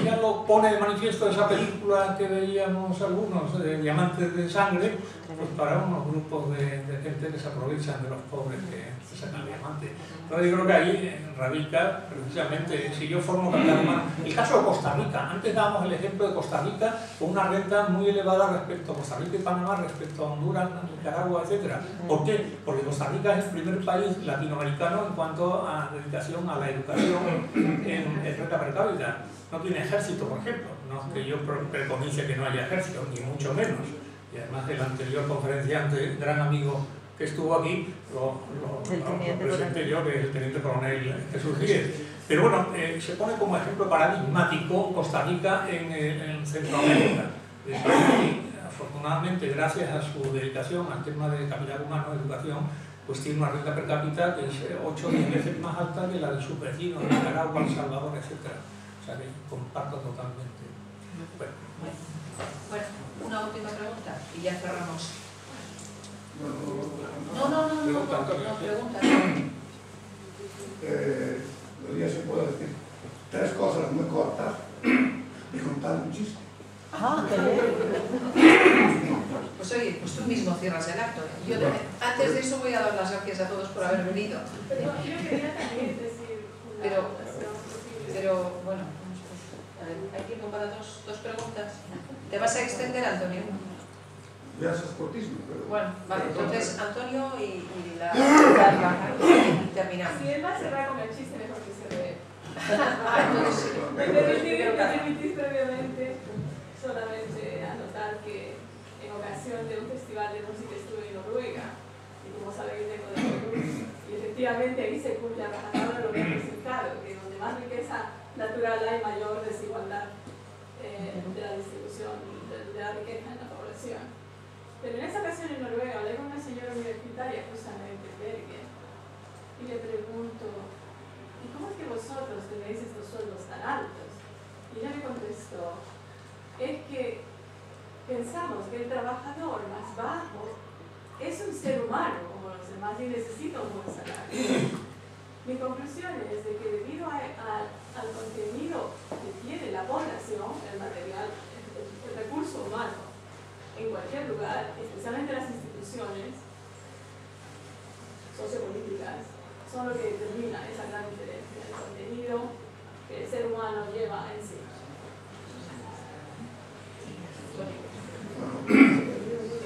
ya lo pone de manifiesto esa película que veíamos algunos, de Diamantes de Sangre, pues para unos grupos de gente que se aprovechan de los pobres que sacan diamantes. Entonces yo creo que ahí radica precisamente, si yo formo capital humano. El caso de Costa Rica, antes dábamos el ejemplo de Costa Rica con una renta muy elevada respecto a Costa Rica y Panamá, respecto a Honduras, Nicaragua, etc. ¿Por qué? Porque Costa Rica es el primer país latinoamericano en cuanto a dedicación a la educación en renta per cápita. No tiene ejército, por ejemplo. No es que yo preconice que no haya ejército, ni mucho menos. Y además el anterior conferenciante, gran amigo que estuvo aquí, lo presenté yo, que es el teniente coronel Jesús Díez. Pero bueno, se pone como ejemplo paradigmático Costa Rica en Centroamérica. Y afortunadamente, gracias a su dedicación al tema de capital humano, educación, pues tiene una renta per cápita que es 8 o 10 veces más alta que la de sus vecinos, de Nicaragua, El Salvador, etc. O sea que comparto totalmente. Bueno, una última pregunta y ya cerramos. Pregunta. Podría se puedo decir 3 cosas muy cortas y contar un chiste. Pues oye, pues tú mismo cierras el acto. Yo antes de eso voy a dar las gracias a todos por haber venido. Yo quería también decir pero bueno, a ver, hay tiempo para dos preguntas. ¿Te vas a extender, Antonio? Ya es cortísimo, pero... Bueno, vale, entonces Antonio y terminamos. Si él va a cerrar con el chiste, mejor que se ve. Entonces, me permitís previamente solamente anotar que en ocasión de un festival de música estuve en Noruega, y como sabéis vengo de Perú, y efectivamente ahí se cumple a rajatabla lo que he presentado, que donde más riqueza natural hay, mayor desigualdad de la distribución de la riqueza en la población. Pero en esa ocasión en Noruega hablé con una señora universitaria justamente en Bergen y le pregunto, ¿y cómo es que vosotros tenéis estos sueldos tan altos? Y ella me contestó, es que pensamos que el trabajador más bajo es un ser humano como los demás y necesita un buen salario. Mi conclusión es de que debido al contenido que tiene la población, el material, el recurso humano, en cualquier lugar, especialmente las instituciones sociopolíticas, son lo que determina esa gran diferencia, el contenido que el ser humano lleva en sí.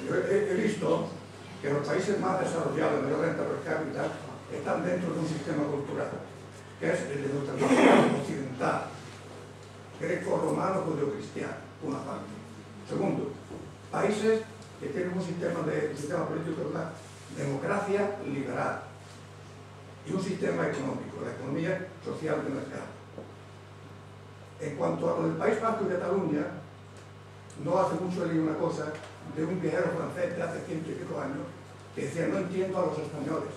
Yo he visto que los países más desarrollados de mayor renta per cápita están dentro de un sistema cultural, que es el de nuestra cultura occidental, greco-romano, judeo-cristiano, una parte. Segundo, países que tienen un sistema político de una democracia liberal y un sistema económico, la economía social de mercado. En cuanto a lo del País Vasco y Cataluña, no hace mucho leí una cosa de un viajero francés de hace 100 y pico años que decía: no entiendo a los españoles,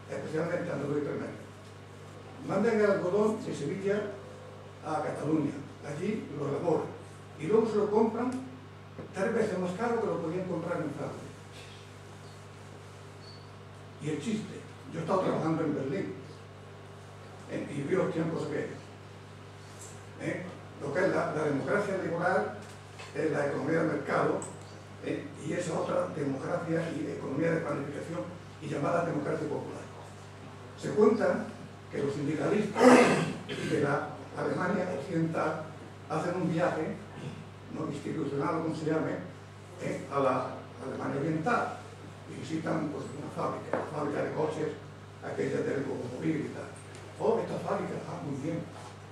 especialmente a Andaluz y Tremendo. Mandan el algodón de Sevilla a Cataluña, allí lo elaboran y luego se lo compran 3 veces más caro que lo podían comprar en Francia. Y el chiste, yo he estado trabajando en Berlín y vi los tiempos aquellos. Lo que es la democracia liberal es la economía del mercado y esa otra democracia y economía de planificación y llamada democracia popular. Se cuenta que los sindicalistas de la Alemania occidental hacen un viaje no institucional o como se llame a la Alemania oriental y visitan pues, una fábrica de coches, aquella del automóvil y tal. Oh, esta fábrica, muy bien.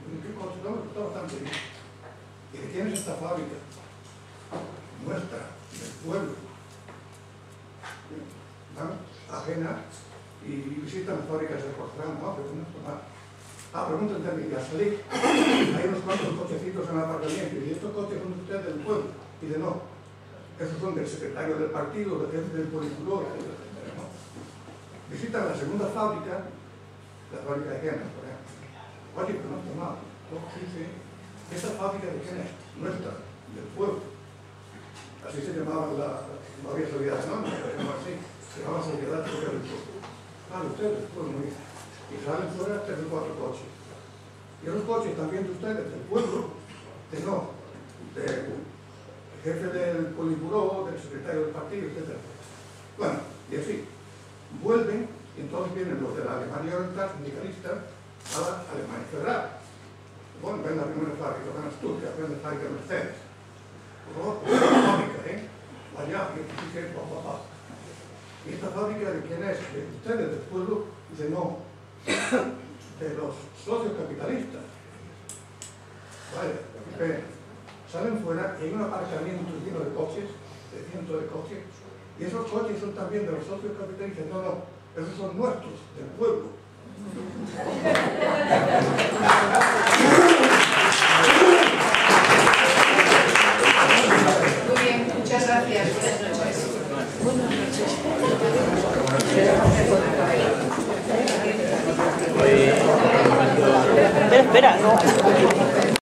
¿Qué coche? No, está bastante bien. ¿Y de quién es esta fábrica? Nuestra, del pueblo. ¿Van? Ajena y visitan las fábricas de porcelana. No, pero no está mal. Preguntan también, al salir, hay unos cuantos cochecitos en el aparcamiento y estos coches son de ustedes del pueblo. Y de no, esos son del secretario del partido, del jefe del politburó, etc. ¿no? Visitan la segunda fábrica, la fábrica de Genas, por ejemplo. Oye, pero no está mal. Sí, sí. ¿Esta fábrica de quién es? Nuestra, del pueblo. Así se llamaba no había sociedad anónima, se llamaba así. Se llamaba Sociedad Social del Pueblo. Ustedes, del pueblo, muy bien. Y salen fuera 3 o 4 coches. Y los coches también de ustedes, del pueblo, del jefe del politburó, del secretario del partido, etc. Bueno, y así. Vuelven, y entonces vienen los de la Alemania Oriental, sindicalistas, a la Alemania Federal. Bueno, ven la primera fábrica, ven Stuttgart, ven la fábrica Mercedes. La fábrica, allá, ¿y esta fábrica de quién es? De ustedes, del pueblo. Dice, no, de los socios capitalistas. Vale, qué pena. Salen fuera y hay un aparcamiento lleno de coches, de cientos de coches, y esos coches son también de los socios capitalistas. No, no, esos son nuestros, del pueblo. Muy bien, muchas gracias. Buenas noches. Espera, no.